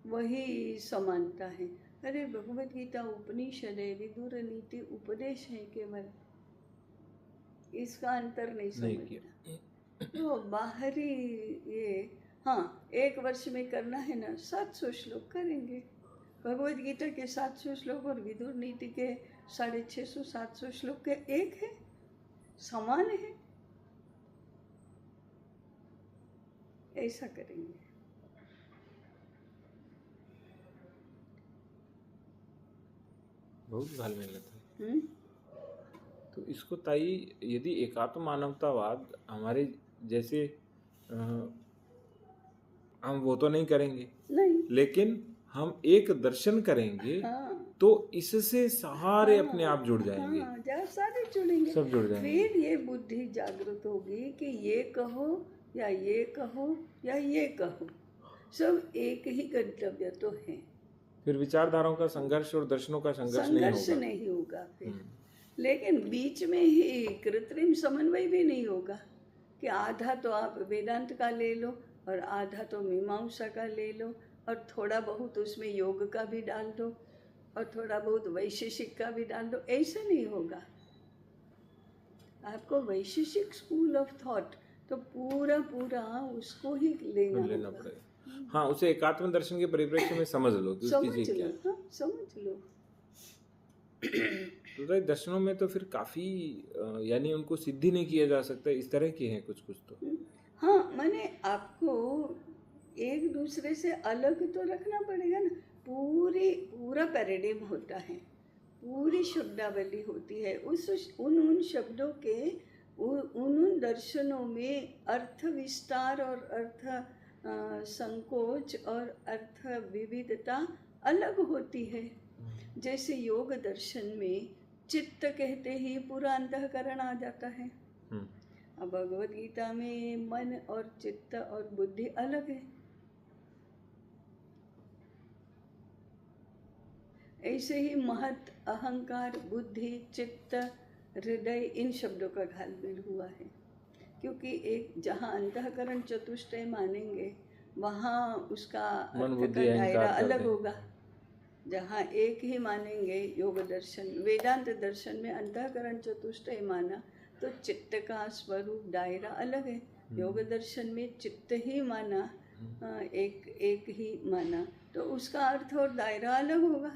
वही समानता है। अरे भगवद गीता उपनिषद है, विदुर नीति उपदेश है केवल, इसका अंतर नहीं समझना। तो बाहरी ये, हाँ, एक वर्ष में करना है ना, 700 श्लोक करेंगे, भगवद गीता के 700 श्लोक और विदुर नीति के 650-700 श्लोक के एक है, समान है, ऐसा करेंगे। बहुत घाल मेहनत है। तो इसको ताई, यदि एकात्म मानवतावाद हमारे जैसे हम वो तो नहीं करेंगे, नहीं, लेकिन हम एक दर्शन करेंगे, हाँ, तो इससे सारे अपने आप जुड़ जाएंगे, सारे जुड़ेंगे। सब जुड़ जाएंगे। फिर ये बुद्धि जागृत होगी कि ये कहो या ये कहो या ये कहो, सब एक ही गंतव्य तो है। फिर विचारधाराओं का संघर्ष और दर्शनों का संघर्ष नहीं होगा फिर। लेकिन बीच में ही कृत्रिम समन्वय भी नहीं होगा कि आधा तो आप वेदांत का ले लो और आधा तो मीमांसा का ले लो और थोड़ा बहुत उसमें योग का भी डाल दो और थोड़ा बहुत वैशेषिक का भी डाल दो। ऐसा नहीं होगा। आपको वैशेषिक स्कूल ऑफ थॉट तो पूरा पूरा उसको ही लेना पड़ेगा। हाँ, उसे एकात्म दर्शन के परिप्रेक्ष्य में समझ लो कि उसकी चीज क्या है। हाँ, समझ लो। तो दर्शनों में तो फिर काफी यानी उनको सिद्धि नहीं किया जा सकता, इस तरह के हैं कुछ तो। हाँ, माने आपको एक दूसरे से अलग तो रखना पड़ेगा ना। पूरा पैराडिम होता है, पूरी शब्दावली होती है। उन शब्दों के उन दर्शनों में अर्थ विस्तार और अर्थ संकोच और अर्थ विविधता अलग होती है। जैसे योग दर्शन में चित्त कहते ही पूरा अंतःकरण आ जाता है। अब भगवद गीता में मन और चित्त और बुद्धि अलग है। ऐसे ही महत, अहंकार, बुद्धि, चित्त, हृदय, इन शब्दों का घालमेल हुआ है। क्योंकि एक जहाँ अंतःकरण चतुष्टय मानेंगे वहाँ उसका अर्थ का दायरा अलग होगा। जहाँ एक ही मानेंगे योग दर्शन, वेदांत दर्शन में अंतःकरण चतुष्टय माना तो चित्त का स्वरूप दायरा अलग है। योग दर्शन में चित्त ही माना, एक ही माना तो उसका अर्थ और दायरा अलग होगा।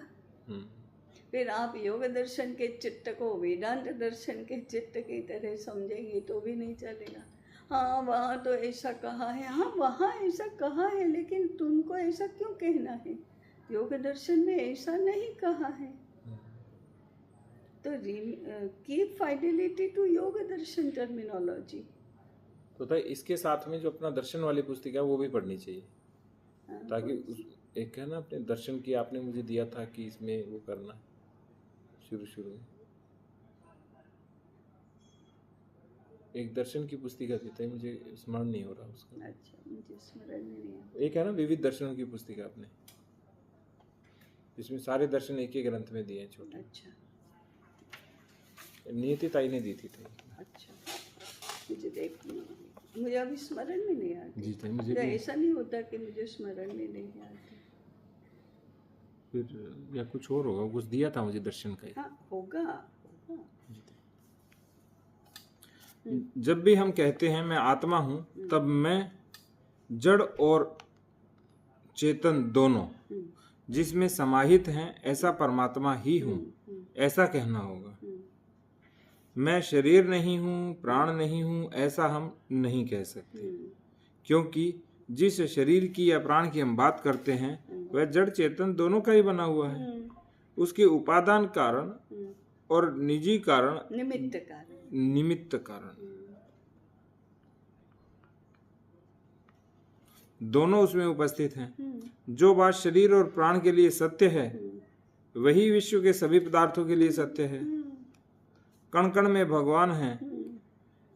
फिर आप योग दर्शन के चित्त को वेदांत दर्शन के चित्त की तरह समझेंगे तो भी नहीं चलेगा। हाँ, वहाँ तो ऐसा कहा है, हाँ वहाँ ऐसा कहा है, लेकिन तुमको ऐसा क्यों कहना है? योग दर्शन में ऐसा नहीं कहा है। तो कीप फाइडेलिटी टू योग दर्शन टर्मिनोलॉजी। तो इसके साथ में जो अपना दर्शन वाली पुस्तिका वो भी पढ़नी चाहिए, ताकि एक है ना अपने दर्शन की आपने मुझे दिया था कि इसमें वो करना शुरू में एक दर्शन की पुस्तिका थी, तो मुझे स्मरण नहीं हो रहा उसका। अच्छा, मुझे स्मरण नहीं है। एक है ना विविध दर्शनों की पुस्तिका आपने, जिसमें सारे दर्शन एक ही ग्रंथ में दिए हैं छोटे। अच्छा, नियति ताई ने दी थी। अच्छा, मुझे देखना, मुझे अभी स्मरण में नहीं आती। जी मुझे ऐसा नहीं होता कि मुझे स्मरण में नहीं आती। फिर या कुछ और होगा, कुछ दिया था मुझे दर्शन का। हाँ, होगा। जब भी हम कहते हैं मैं आत्मा हूँ, तब मैं जड़ और चेतन दोनों जिसमें समाहित हैं ऐसा परमात्मा ही हूँ, ऐसा कहना होगा। मैं शरीर नहीं हूँ, प्राण नहीं हूँ, ऐसा हम नहीं कह सकते, क्योंकि जिस शरीर की या प्राण की हम बात करते हैं वह जड़ चेतन दोनों का ही बना हुआ है। उसके उपादान कारण और निजी कारण, निमित्त कारण दोनों उसमें उपस्थित हैं। जो बात शरीर और प्राण के लिए सत्य है वही विश्व के सभी पदार्थों के लिए सत्य है। कण कण में भगवान है,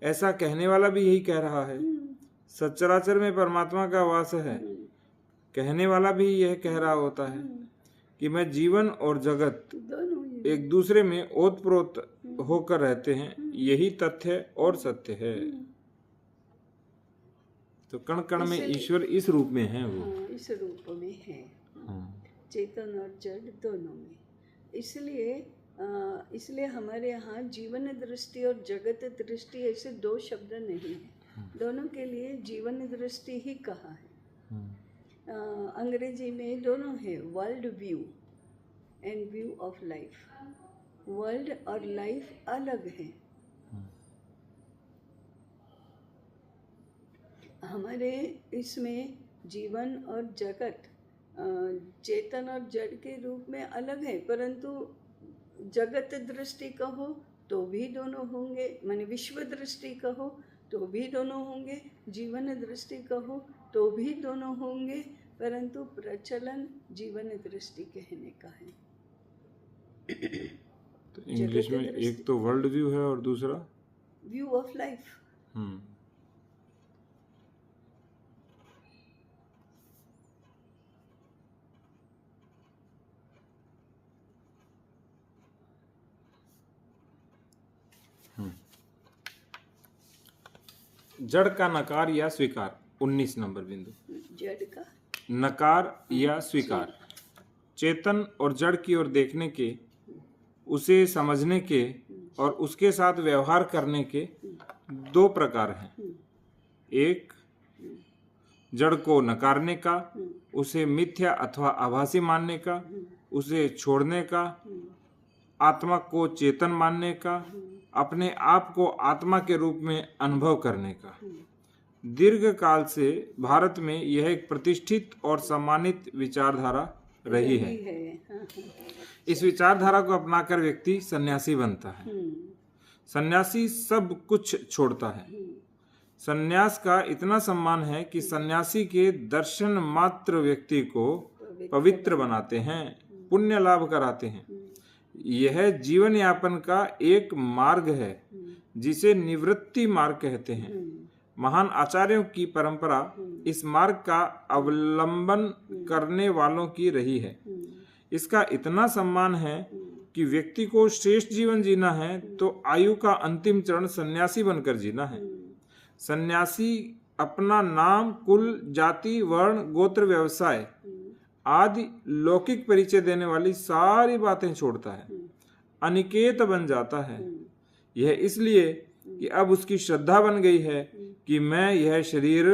ऐसा कहने वाला भी यही कह रहा है। सचराचर में परमात्मा का वास है, कहने वाला भी यह कह रहा होता है कि मैं जीवन और जगत एक दूसरे में ओतप्रोत होकर रहते हैं, यही तथ्य और सत्य है। तो कण कण में ईश्वर इस रूप में है, वो इस रूप में है, चेतन और जड़ दोनों में। इसलिए हमारे यहाँ जीवन दृष्टि और जगत दृष्टि ऐसे दो शब्द नहीं है। दोनों के लिए जीवन दृष्टि ही कहा है। अंग्रेजी में दोनों है, world view and view of life. World और लाइफ अलग है। हमारे इसमें जीवन और जगत चेतन और जड़ के रूप में अलग है, परंतु जगत दृष्टि कहो तो भी दोनों होंगे, माने विश्व दृष्टि कहो तो भी दोनों होंगे, जीवन दृष्टि कहो तो भी दोनों होंगे, परंतु प्रचलन जीवन दृष्टि कहने का है। तो इंग्लिश में एक तो वर्ल्ड व्यू है और दूसरा व्यू ऑफ लाइफ। जड़ का नकार या स्वीकार, 19 नंबर बिंदु। जड़ का नकार या स्वीकार, चेतन और जड़ की ओर देखने के, उसे समझने के और उसके साथ व्यवहार करने के दो प्रकार हैं। एक, जड़ को नकारने का, उसे मिथ्या अथवा आभासी मानने का, उसे छोड़ने का, आत्मा को चेतन मानने का, अपने आप को आत्मा के रूप में अनुभव करने का। दीर्घ काल से भारत में यह एक प्रतिष्ठित और सम्मानित विचारधारा रही है। इस विचारधारा को अपनाकर व्यक्ति सन्यासी बनता है। सन्यासी सब कुछ छोड़ता है। सन्यास का इतना सम्मान है कि सन्यासी के दर्शन मात्र व्यक्ति को पवित्र बनाते हैं, पुण्य लाभ कराते हैं। यह जीवन यापन का एक मार्ग है जिसे निवृत्ति मार्ग कहते हैं। महान आचार्यों की परंपरा इस मार्ग का अवलंबन करने वालों की रही है। इसका इतना सम्मान है कि व्यक्ति को श्रेष्ठ जीवन जीना है तो आयु का अंतिम चरण सन्यासी बनकर जीना है। सन्यासी अपना नाम, कुल, जाति, वर्ण, गोत्र, व्यवसाय आदि लौकिक परिचय देने वाली सारी बातें छोड़ता है, अनिकेत बन जाता है। यह इसलिए कि अब उसकी श्रद्धा बन गई है कि मैं यह शरीर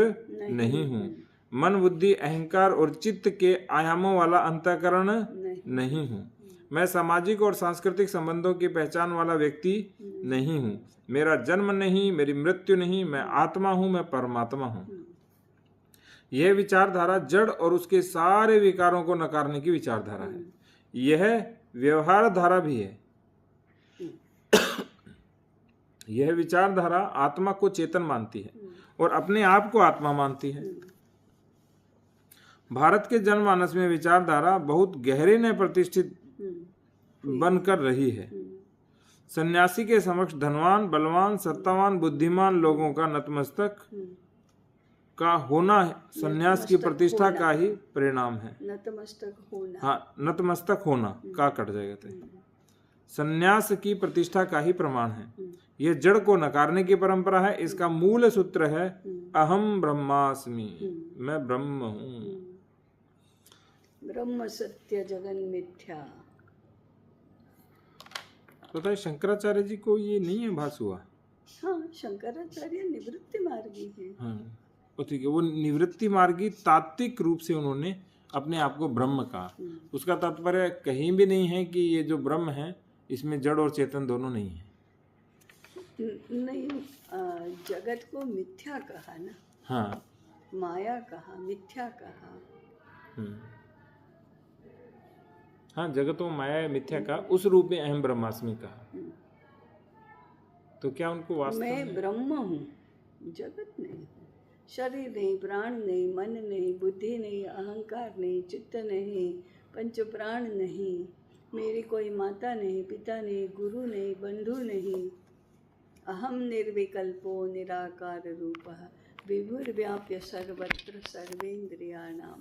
नहीं हूँ। मन, बुद्धि, अहंकार और चित्त के आयामों वाला अंतःकरण नहीं हूँ। मैं सामाजिक और सांस्कृतिक संबंधों की पहचान वाला व्यक्ति नहीं हूँ। मेरा जन्म नहीं, मेरी मृत्यु नहीं, मैं आत्मा हूँ, मैं परमात्मा हूँ। यह विचारधारा जड़ और उसके सारे विकारों को नकारने की विचारधारा है। यह व्यवहार धारा भी है। यह विचारधारा आत्मा को चेतन मानती है और अपने आप को आत्मा मानती है। भारत के जनमानस में विचारधारा बहुत गहरे न प्रतिष्ठित बनकर रही है। सन्यासी के समक्ष धनवान, बलवान, सत्तावान, बुद्धिमान लोगों का नतमस्तक का होना सन्यास की प्रतिष्ठा का ही परिणाम है। नतमस्तक होना, हाँ, नतमस्तक होना का कट जाएगा तो सन्यास की प्रतिष्ठा का ही प्रमाण है। यह जड़ को नकारने की परंपरा है। इसका मूल सूत्र है अहम ब्रह्मास्मि, मैं ब्रह्म हूँ। ब्रह्म सत्य जगन मिथ्या। पता है शंकराचार्य जी को ये नहीं है भास हुआ। हाँ, शंकराचार्य निवृत्ति मार्गी है। हाँ, तो ठीक है, वो निवृत्ति मार्गी तात्विक रूप से उन्होंने अपने आप को ब्रह्म कहा। उसका तात्पर्य कहीं भी नहीं है कि ये जो ब्रह्म है इसमें जड़ और चेतन दोनों नहीं है। नहीं, जगत को मिथ्या कहा ना। हाँ, माया कहा, मिथ्या कहा। हाँ, जगत को माया मिथ्या का उस रूप में अहम ब्रह्मास्मि कहा। तो क्या उनको वास्तव मैं ब्रह्म हूँ, जगत नहीं हूँ। शरीर नहीं, प्राण नहीं, मन नहीं, बुद्धि नहीं, अहंकार नहीं, चित्त नहीं, पंच प्राण नहीं, मेरी कोई माता नहीं, पिता नहीं, गुरु नहीं, बंधु नहीं। अहम निर्विकल्पो निराकार रूपः विभुर्व्याप्य सर्वत्र सर्वेन्द्रियाणां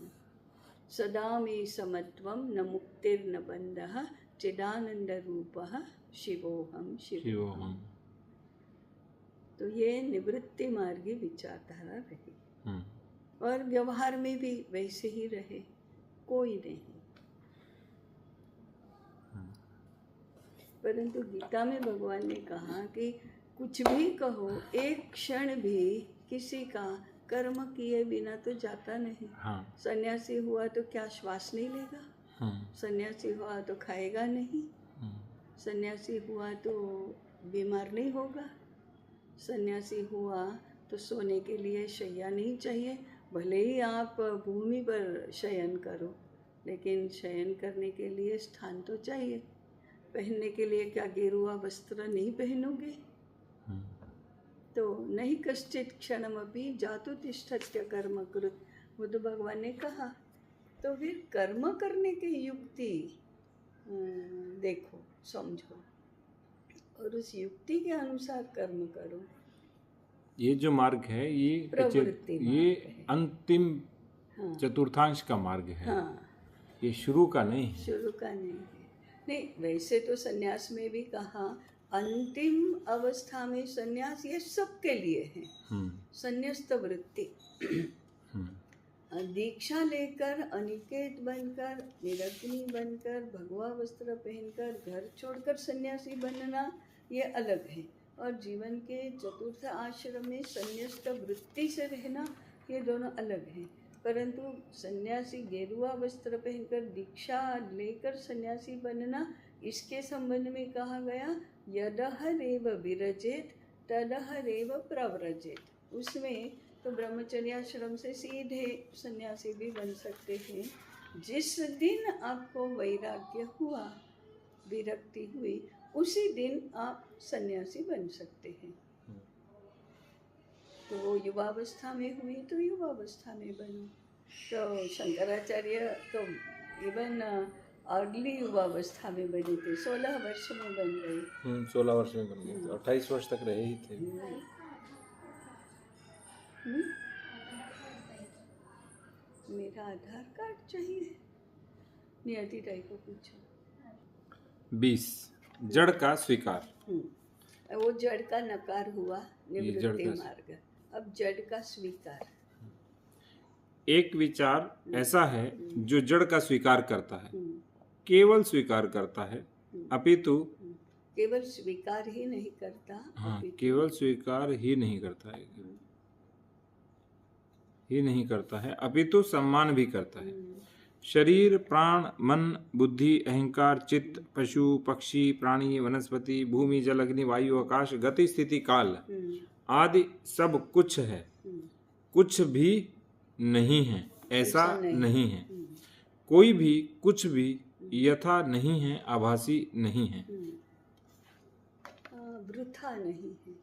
सदा मे समत्वं न मुक्तिर्न बन्धः चिदानंद रूपः शिवोहम शिवोहम। तो ये निवृत्ति मार्गी विचारधारा रही और व्यवहार में भी वैसे ही रहे, कोई नहीं। परंतु गीता में भगवान ने कहा कि कुछ भी कहो, एक क्षण भी किसी का कर्म किए बिना तो जाता नहीं। हाँ। सन्यासी हुआ तो क्या श्वास नहीं लेगा? सन्यासी हुआ तो खाएगा नहीं? सन्यासी हुआ तो बीमार नहीं होगा? सन्यासी हुआ तो सोने के लिए शैया नहीं चाहिए। भले ही आप भूमि पर शयन करो, लेकिन शयन करने के लिए स्थान तो चाहिए। पहनने के लिए क्या गेरुआ वस्त्र नहीं पहनोगे? तो नहीं कश्चित क्षणमपि जातु तिष्ठत्य कर्म कृत, बुद्ध भगवान ने कहा। तो फिर कर्म करने की युक्ति देखो, समझो। और उस युक्ति के अनुसार कर्म करो। ये जो मार्ग है प्रवृत्ति ये मार्ग है। अंतिम हाँ चतुर्थांश का मार्ग है, हाँ, ये शुरू का नहीं है। शुरू का नहीं है। नहीं, वैसे तो संन्यास में भी कहा अंतिम अवस्था में संन्यास ये सबके लिए है। संन्यस्त वृत्ति, दीक्षा लेकर अनिकेत बनकर, निरग्नि बनकर, भगवा वस्त्र पहनकर घर छोड़कर सन्यासी बनना ये अलग है, और जीवन के चतुर्थ आश्रम में संन्यस्त वृत्ति से रहना ये दोनों अलग हैं। परंतु सन्यासी गेरुआ वस्त्र पहनकर दीक्षा लेकर सन्यासी बनना, इसके संबंध में कहा गया यदह रेव विरजेत तदह रेव प्रव्रजेत। उसमें तो ब्रह्मचर्याश्रम से सीधे सन्यासी भी बन सकते हैं। जिस दिन आपको वैराग्य हुआ, विरक्ति हुई, उसी दिन आप सन्यासी बन सकते हैं। तो युवावस्था में हुई तो युवावस्था में बनो। तो शंकराचार्य तो इवन अगली युवावस्था में बने थे, 16 वर्ष में बन गए। 16 वर्ष में बन गए, 28 वर्ष तक रहे ही थे। मेरा आधार कार्ड चाहिए, नियति राय को पूछो। 20 जड़ का स्वीकार। वो जड़ का नकार हुआ, निवृत्ति मार्ग। अब जड़ का स्वीकार। एक विचार ऐसा है जो जड़ का स्वीकार करता है, केवल स्वीकार करता है, अपितु केवल स्वीकार ही नहीं करता। हाँ, केवल स्वीकार ही नहीं करता है, ही नहीं करता है, अपितु सम्मान भी करता है। शरीर, प्राण, मन, बुद्धि, अहंकार, चित्त, पशु, पक्षी, प्राणी, वनस्पति, भूमि, जल, अग्नि, वायु, आकाश, गति, स्थिति, काल आदि सब कुछ है, कुछ भी नहीं है, ऐसा नहीं है। कोई भी कुछ भी यथा नहीं है, आभासी नहीं है, वृथा नहीं है।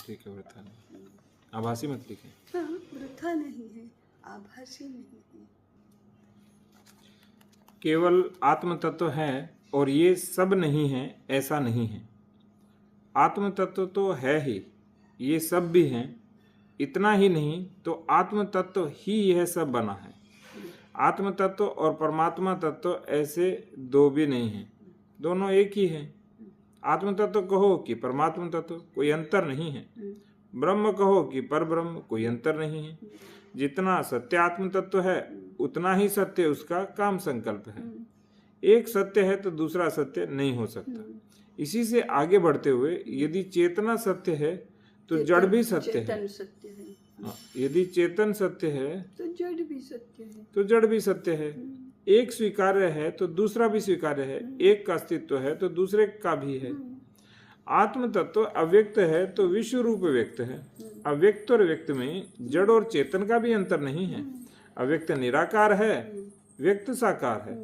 ठीक है, वृथा नहीं, आभासी मत लिखें। हाँ, वृथा नहीं है, आभासी नहीं है। केवल आत्म तत्व है और ये सब नहीं है, ऐसा नहीं है। आत्म तत्व तो है ही, ये सब भी हैं, इतना ही नहीं तो आत्म तत्व ही यह सब बना है। आत्म तत्व और परमात्मा तत्व ऐसे दो भी नहीं हैं, दोनों एक ही हैं। आत्म तत्व कहो कि परमात्मा तत्व, कोई अंतर नहीं है। ब्रह्म कहो कि पर ब्रह्म, कोई अंतर नहीं है। जितना सत्य आत्म तत्व है उतना ही सत्य उसका काम संकल्प है। एक सत्य है तो दूसरा सत्य नहीं हो सकता। इसी से आगे बढ़ते हुए यदि चेतना सत्य है तो जड़ भी सत्य है। यदि चेतन सत्य है तो जड़ भी सत्य है, तो जड़ भी सत्य है। एक स्वीकार्य है तो दूसरा भी स्वीकार्य है, एक का अस्तित्व है तो दूसरे का भी है। आत्म तत्व अव्यक्त है तो विश्व रूप व्यक्त है। अव्यक्त और व्यक्त में जड़ और चेतन का भी अंतर नहीं है। अव्यक्त निराकार है, व्यक्त साकार है।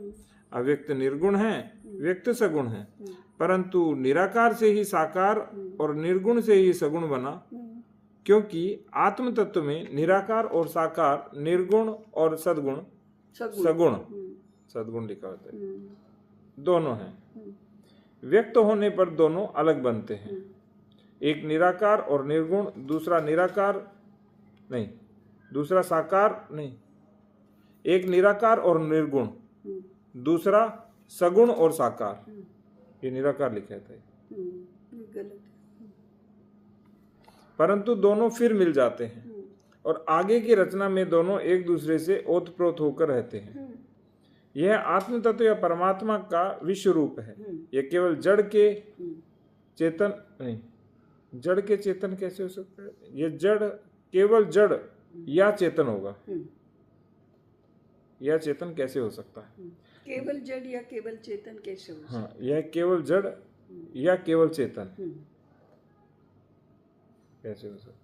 अव्यक्त निर्गुण है, व्यक्त सगुण है। परंतु निराकार से ही साकार और निर्गुण से ही सगुण बना, क्योंकि आत्म तत्व में निराकार और साकार, निर्गुण और सद्गुण, सद्गुण लिखा होता है, दोनों हैं। व्यक्त होने पर दोनों अलग बनते हैं। एक निराकार और निर्गुण, दूसरा निराकार नहीं, दूसरा साकार नहीं। एक निराकार और निर्गुण, दूसरा सगुण और साकार। ये निराकार लिखा था, गलत। परंतु दोनों फिर मिल जाते हैं और आगे की रचना में दोनों एक दूसरे से ओतप्रोत होकर रहते हैं। यह आत्म तत्व या परमात्मा का विश्व रूप है। यह केवल जड़ के चेतन नहीं, जड़ के चेतन कैसे हो सकता है? यह जड़ केवल जड़ या चेतन होगा, या चेतन कैसे हो सकता है? केवल जड़ या केवल चेतन कैसे हो सकता है? हाँ, यह केवल जड़ या केवल चेतन कैसे हो सकता है?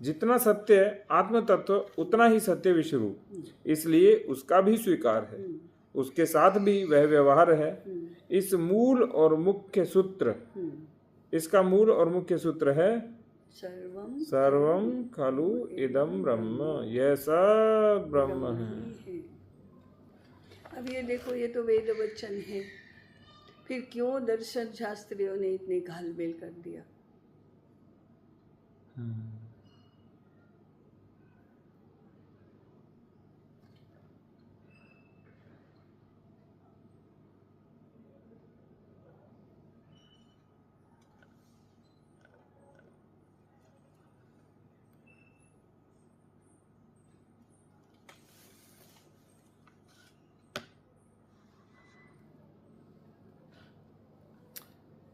जितना सत्य है आत्म तत्व उतना ही सत्य विश्व रूप, इसलिए उसका भी स्वीकार है, उसके साथ भी वह व्यवहार है। इस मूल और मुख्य सूत्र, इसका मूल और मुख्य सूत्र है सर्वम खलु इदम ब्रह्म, यह सब ब्रह्म है। अब ये देखो, ये तो वेद वचन है। फिर क्यों दर्शन शास्त्रियों ने इतनी घालमेल कर दिया?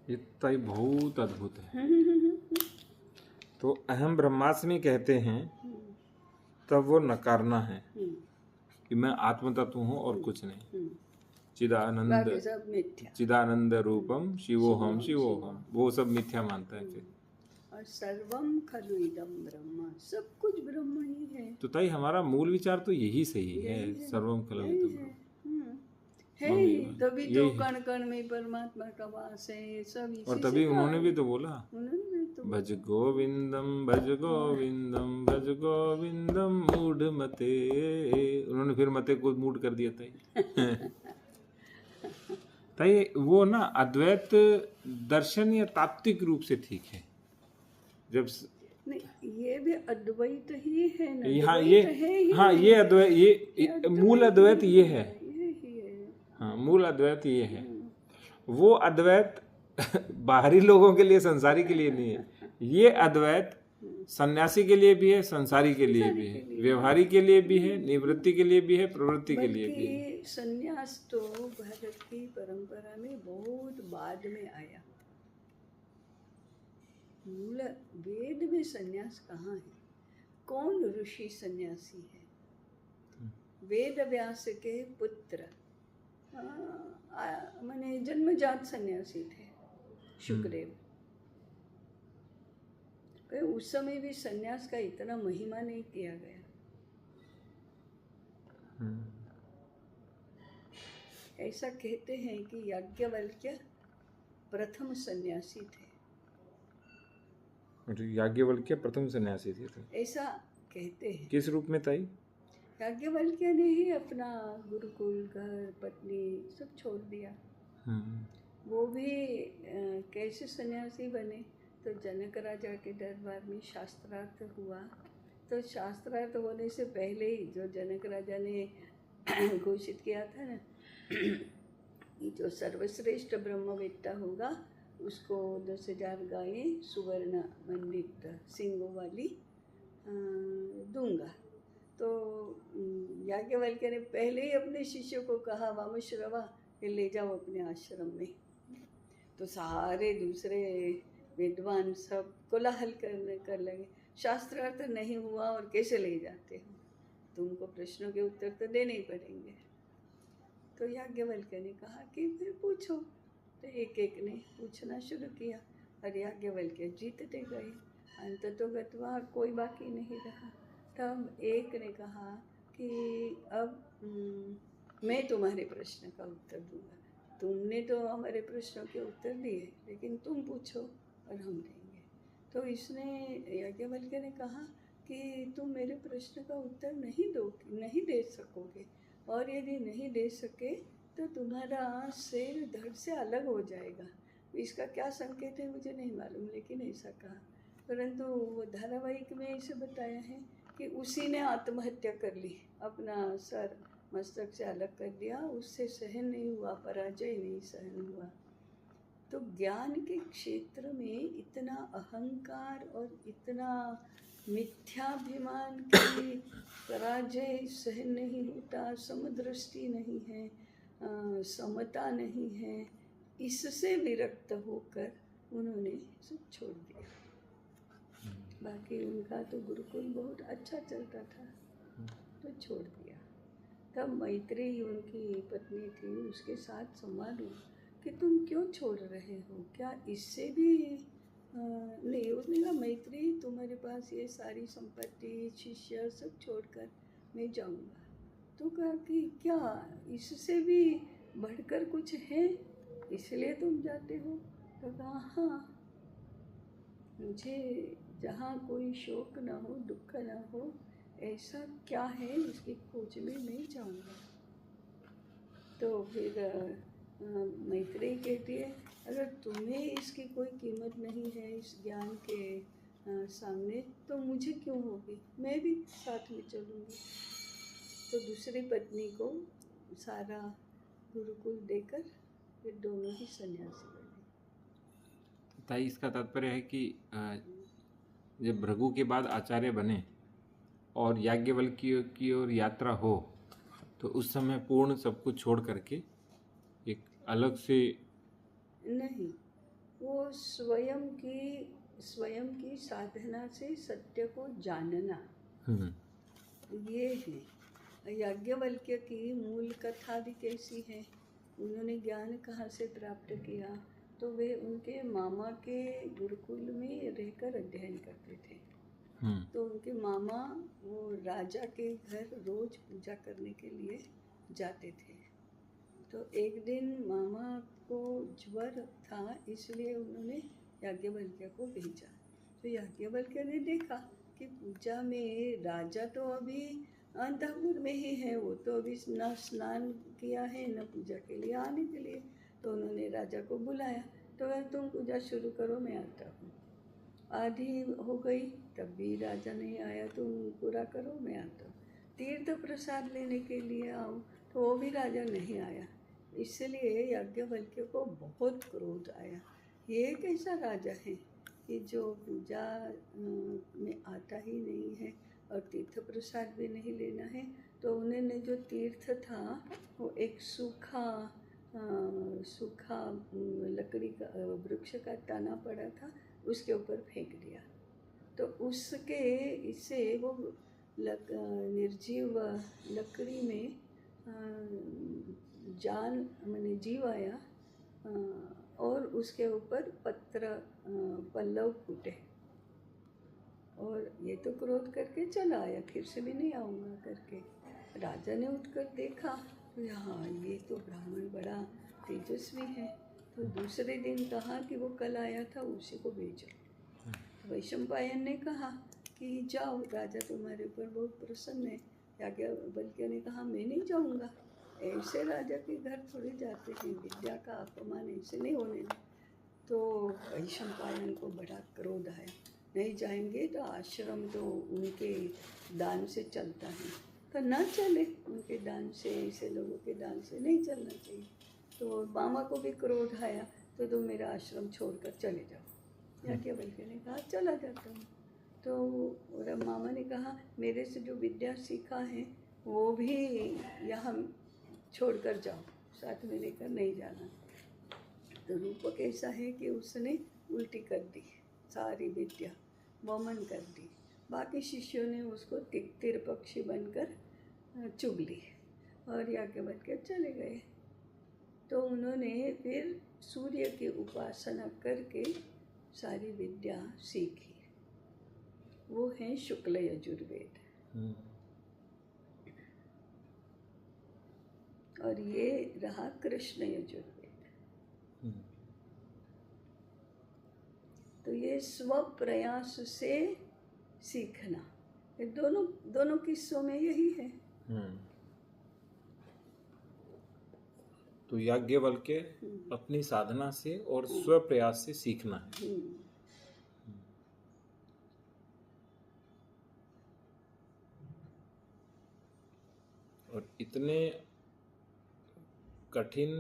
इतना ही बहुत अद्भुत है। तो अहम ब्रह्मास्मि कहते हैं तब वो नकारना है कि मैं आत्म तत्व हूँ और कुछ नहीं। चिदानंद, बाकी सब मिथ्या। चिदानंद रूपम शिवोहम शिवोहम, वो सब मिथ्या मानता है फिर। और सर्वम खलु इदम ब्रह्म, सब कुछ ब्रह्म ही है। तो ताई हमारा मूल विचार तो यही सही है, सर्वम खलु इदम ब्रह्म है ही, तभी तो कण कण में परमात्मा का वास है, ये सब इसी और तभी से उन्होंने भी तो बोला, उन्होंने भी तो भज गोविंदम भज गोविंदम भज गोविंदम मूढ़ मते। उन्होंने फिर मते को मूड कर दिया ताई। ताई वो ना अद्वैत दर्शन या तात्विक रूप से ठीक है। जब नहीं, ये भी अद्वैत ही है ना। यहाँ ये हाँ ये अद्वैत, ये मूल अद्वैत ये है। हाँ मूल अद्वैत ये है। वो अद्वैत बाहरी लोगों के लिए, संसारी के लिए नहीं है। ये अद्वैत सन्यासी के लिए भी है, संसारी के लिए भी है, व्यवहारी के लिए भी है, निवृत्ति के लिए भी है, प्रवृत्ति के लिए भी है। सन्यास तो भारत की परंपरा में बहुत बाद में आया। मूल वेद में सन्यास कहाँ है? कौन ऋषि सन्यासी है? वेद व्यास के पुत्र माने जन्मजात सन्यासी थे शुकदेव। उस समय भी सन्यास का इतना महिमा नहीं किया गया। ऐसा कहते हैं कि याज्ञवल्क्य प्रथम सन्यासी थे। याज्ञवल्क्य प्रथम सन्यासी थे, ऐसा कहते हैं। किस रूप में ताई? याज्ञवल्क्य ने ही अपना गुरुकुल, घर, पत्नी सब छोड़ दिया। वो भी कैसे सन्यासी बने? तो जनक राजा के दरबार में शास्त्रार्थ हुआ। तो शास्त्रार्थ होने से पहले ही जो जनक राजा ने घोषित किया था ना कि जो सर्वश्रेष्ठ ब्रह्मवेत्ता होगा उसको 10,000 गायें सुवर्ण मंडित सिंगों वाली दूंगा। तो याज्ञवल्क्य ने पहले ही अपने शिष्यों को कहा, वामश्रवा ये ले जाओ अपने आश्रम में। तो सारे दूसरे विद्वान सब कोलाहल कर लगे, शास्त्रार्थ नहीं हुआ और कैसे ले जाते हो, तुमको प्रश्नों के उत्तर तो देने ही पड़ेंगे। तो याज्ञवल्क्य ने कहा कि फिर पूछो। तो एक एक ने पूछना शुरू किया और याज्ञवल्क्य जीतते गए। अंततोगत्वा कोई बाकी नहीं रहा। तब एक ने कहा कि अब मैं तुम्हारे प्रश्न का उत्तर दूंगा। तुमने तो हमारे प्रश्नों के उत्तर दिए, लेकिन तुम पूछो और हम देंगे। तो इसने याज्ञवल्क्य ने कहा कि तुम मेरे प्रश्न का उत्तर नहीं दे सकोगे, और यदि नहीं दे सके तो तुम्हारा सिर धड़ से अलग हो जाएगा। इसका क्या संकेत है मुझे नहीं मालूम, लेकिन ऐसा कहा। परंतु वो धारावाहिक में ऐसे बताया है कि उसी ने आत्महत्या कर ली, अपना सर मस्तक से अलग कर दिया। उससे सहन नहीं हुआ, पराजय नहीं सहन हुआ। तो ज्ञान के क्षेत्र में इतना अहंकार और इतना मिथ्याभिमान की पराजय सहन नहीं होता, समदृष्टि नहीं है, समता नहीं है, इससे विरक्त होकर उन्होंने सब छोड़ दिया। बाकी उनका तो गुरुकुल बहुत अच्छा चलता था, तो छोड़ दिया। तब मैत्री उनकी पत्नी थी, उसके साथ संवाद हुआ कि तुम क्यों छोड़ रहे हो, क्या इससे भी नहीं। उसने कहा मैत्री तुम्हारे पास ये सारी संपत्ति, शिष्य सब छोड़कर मैं जाऊंगा। तो कहा कि क्या इससे भी बढ़कर कुछ है, इसलिए तुम जाते हो? तो कहा हाँ, मुझे जहाँ कोई शोक न हो, दुख न हो, ऐसा क्या है इसकी खोज में मैं जाऊंगा। तो फिर मैत्रेयी कहती है, अगर तुम्हें इसकी कोई कीमत नहीं है इस ज्ञान के सामने, तो मुझे क्यों होगी, मैं भी साथ में चलूँगी। तो दूसरी पत्नी को सारा गुरुकुल देकर फिर दोनों ही सन्यासी बने। ताई, इसका तात्पर्य है कि जब भृगु के बाद आचार्य बने और याज्ञवल्क्य की ओर यात्रा हो, तो उस समय पूर्ण सब कुछ छोड़ करके एक अलग से नहीं, वो स्वयं की साधना से सत्य को जानना, ये है। याज्ञवल्क्य की मूल कथा भी कैसी है, उन्होंने ज्ञान कहाँ से प्राप्त किया, तो वे उनके मामा के गुरुकुल में रहकर अध्ययन करते थे। तो उनके मामा वो राजा के घर रोज पूजा करने के लिए जाते थे। तो एक दिन मामा को ज्वर था, इसलिए उन्होंने याज्ञवल्क्य को भेजा। तो याज्ञवल्क्य ने देखा कि पूजा में राजा तो अभी अंतःपुर में ही है, वो तो अभी न स्नान किया है न पूजा के लिए आने के लिए। तो उन्होंने राजा को बुलाया, तो तुम पूजा शुरू करो, मैं आता हूँ। आधी हो गई तब भी राजा नहीं आया, तुम पूरा करो, मैं आता हूँ। तीर्थ प्रसाद लेने के लिए आओ, तो वो भी राजा नहीं आया। इसलिए याज्ञवल्क्य को बहुत क्रोध आया, ये कैसा राजा है कि जो पूजा में आता ही नहीं है और तीर्थ प्रसाद भी नहीं लेना है। तो उन्होंने जो तीर्थ था वो एक सूखा लकड़ी का वृक्ष का तना पड़ा था, उसके ऊपर फेंक दिया। तो उसके इससे वो निर्जीव लकड़ी में जान माने जीव आया, और उसके ऊपर पल्लव फूटे, और ये तो क्रोध करके चला आया, फिर से भी नहीं आऊँगा करके। राजा ने उठकर देखा तो यहाँ ये तो ब्राह्मण बड़ा तेजस्वी है। तो दूसरे दिन कहा कि वो कल आया था उसी को भेजो। तो वैशंपायन ने कहा कि जाओ, राजा तुम्हारे ऊपर बहुत प्रसन्न है। याज्ञवल्क्य ने कहा मैं नहीं जाऊँगा, ऐसे राजा के घर थोड़े जाते हैं, विद्या का अपमान ऐसे नहीं होने दे। तो वैशंपायन को बड़ा क्रोध आया, नहीं जाएंगे तो आश्रम तो उनके दान से चलता है, तो ना चले, उनके दान से, ऐसे लोगों के दान से नहीं चलना चाहिए। तो मामा को भी क्रोध आया, तो तुम मेरा आश्रम छोड़कर चले जाओ। याज्ञवल्क्य ने कहा चला जाता हूँ। तो मामा ने कहा मेरे से जो विद्या सीखा है वो भी यहाँ छोड़कर जाओ, साथ में लेकर नहीं जाना। तो रूप कैसा है कि उसने उल्टी कर दी, सारी विद्या वमन कर दी। बाकी शिष्यों ने उसको तिर पक्षी बनकर चुग ली और याज्ञवल्क्य चले गए। तो उन्होंने फिर सूर्य की उपासना करके सारी विद्या सीखी, वो है शुक्ल यजुर्वेद। और ये रहा कृष्ण यजुर्वेद। तो ये स्व प्रयास से सीखना, ये दोनों किस्सों में यही है। तो याज्ञवल्क्य अपनी साधना से और स्व प्रयास से सीखना है। और इतने कठिन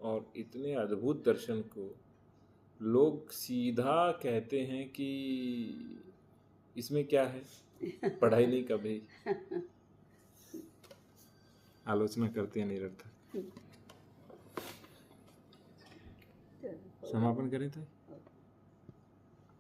और इतने अद्भुत दर्शन को लोग सीधा कहते हैं कि इसमें क्या है, पढ़ाई नहीं कभी, आलोचना करते हैं निरर्थक। समापन करें तो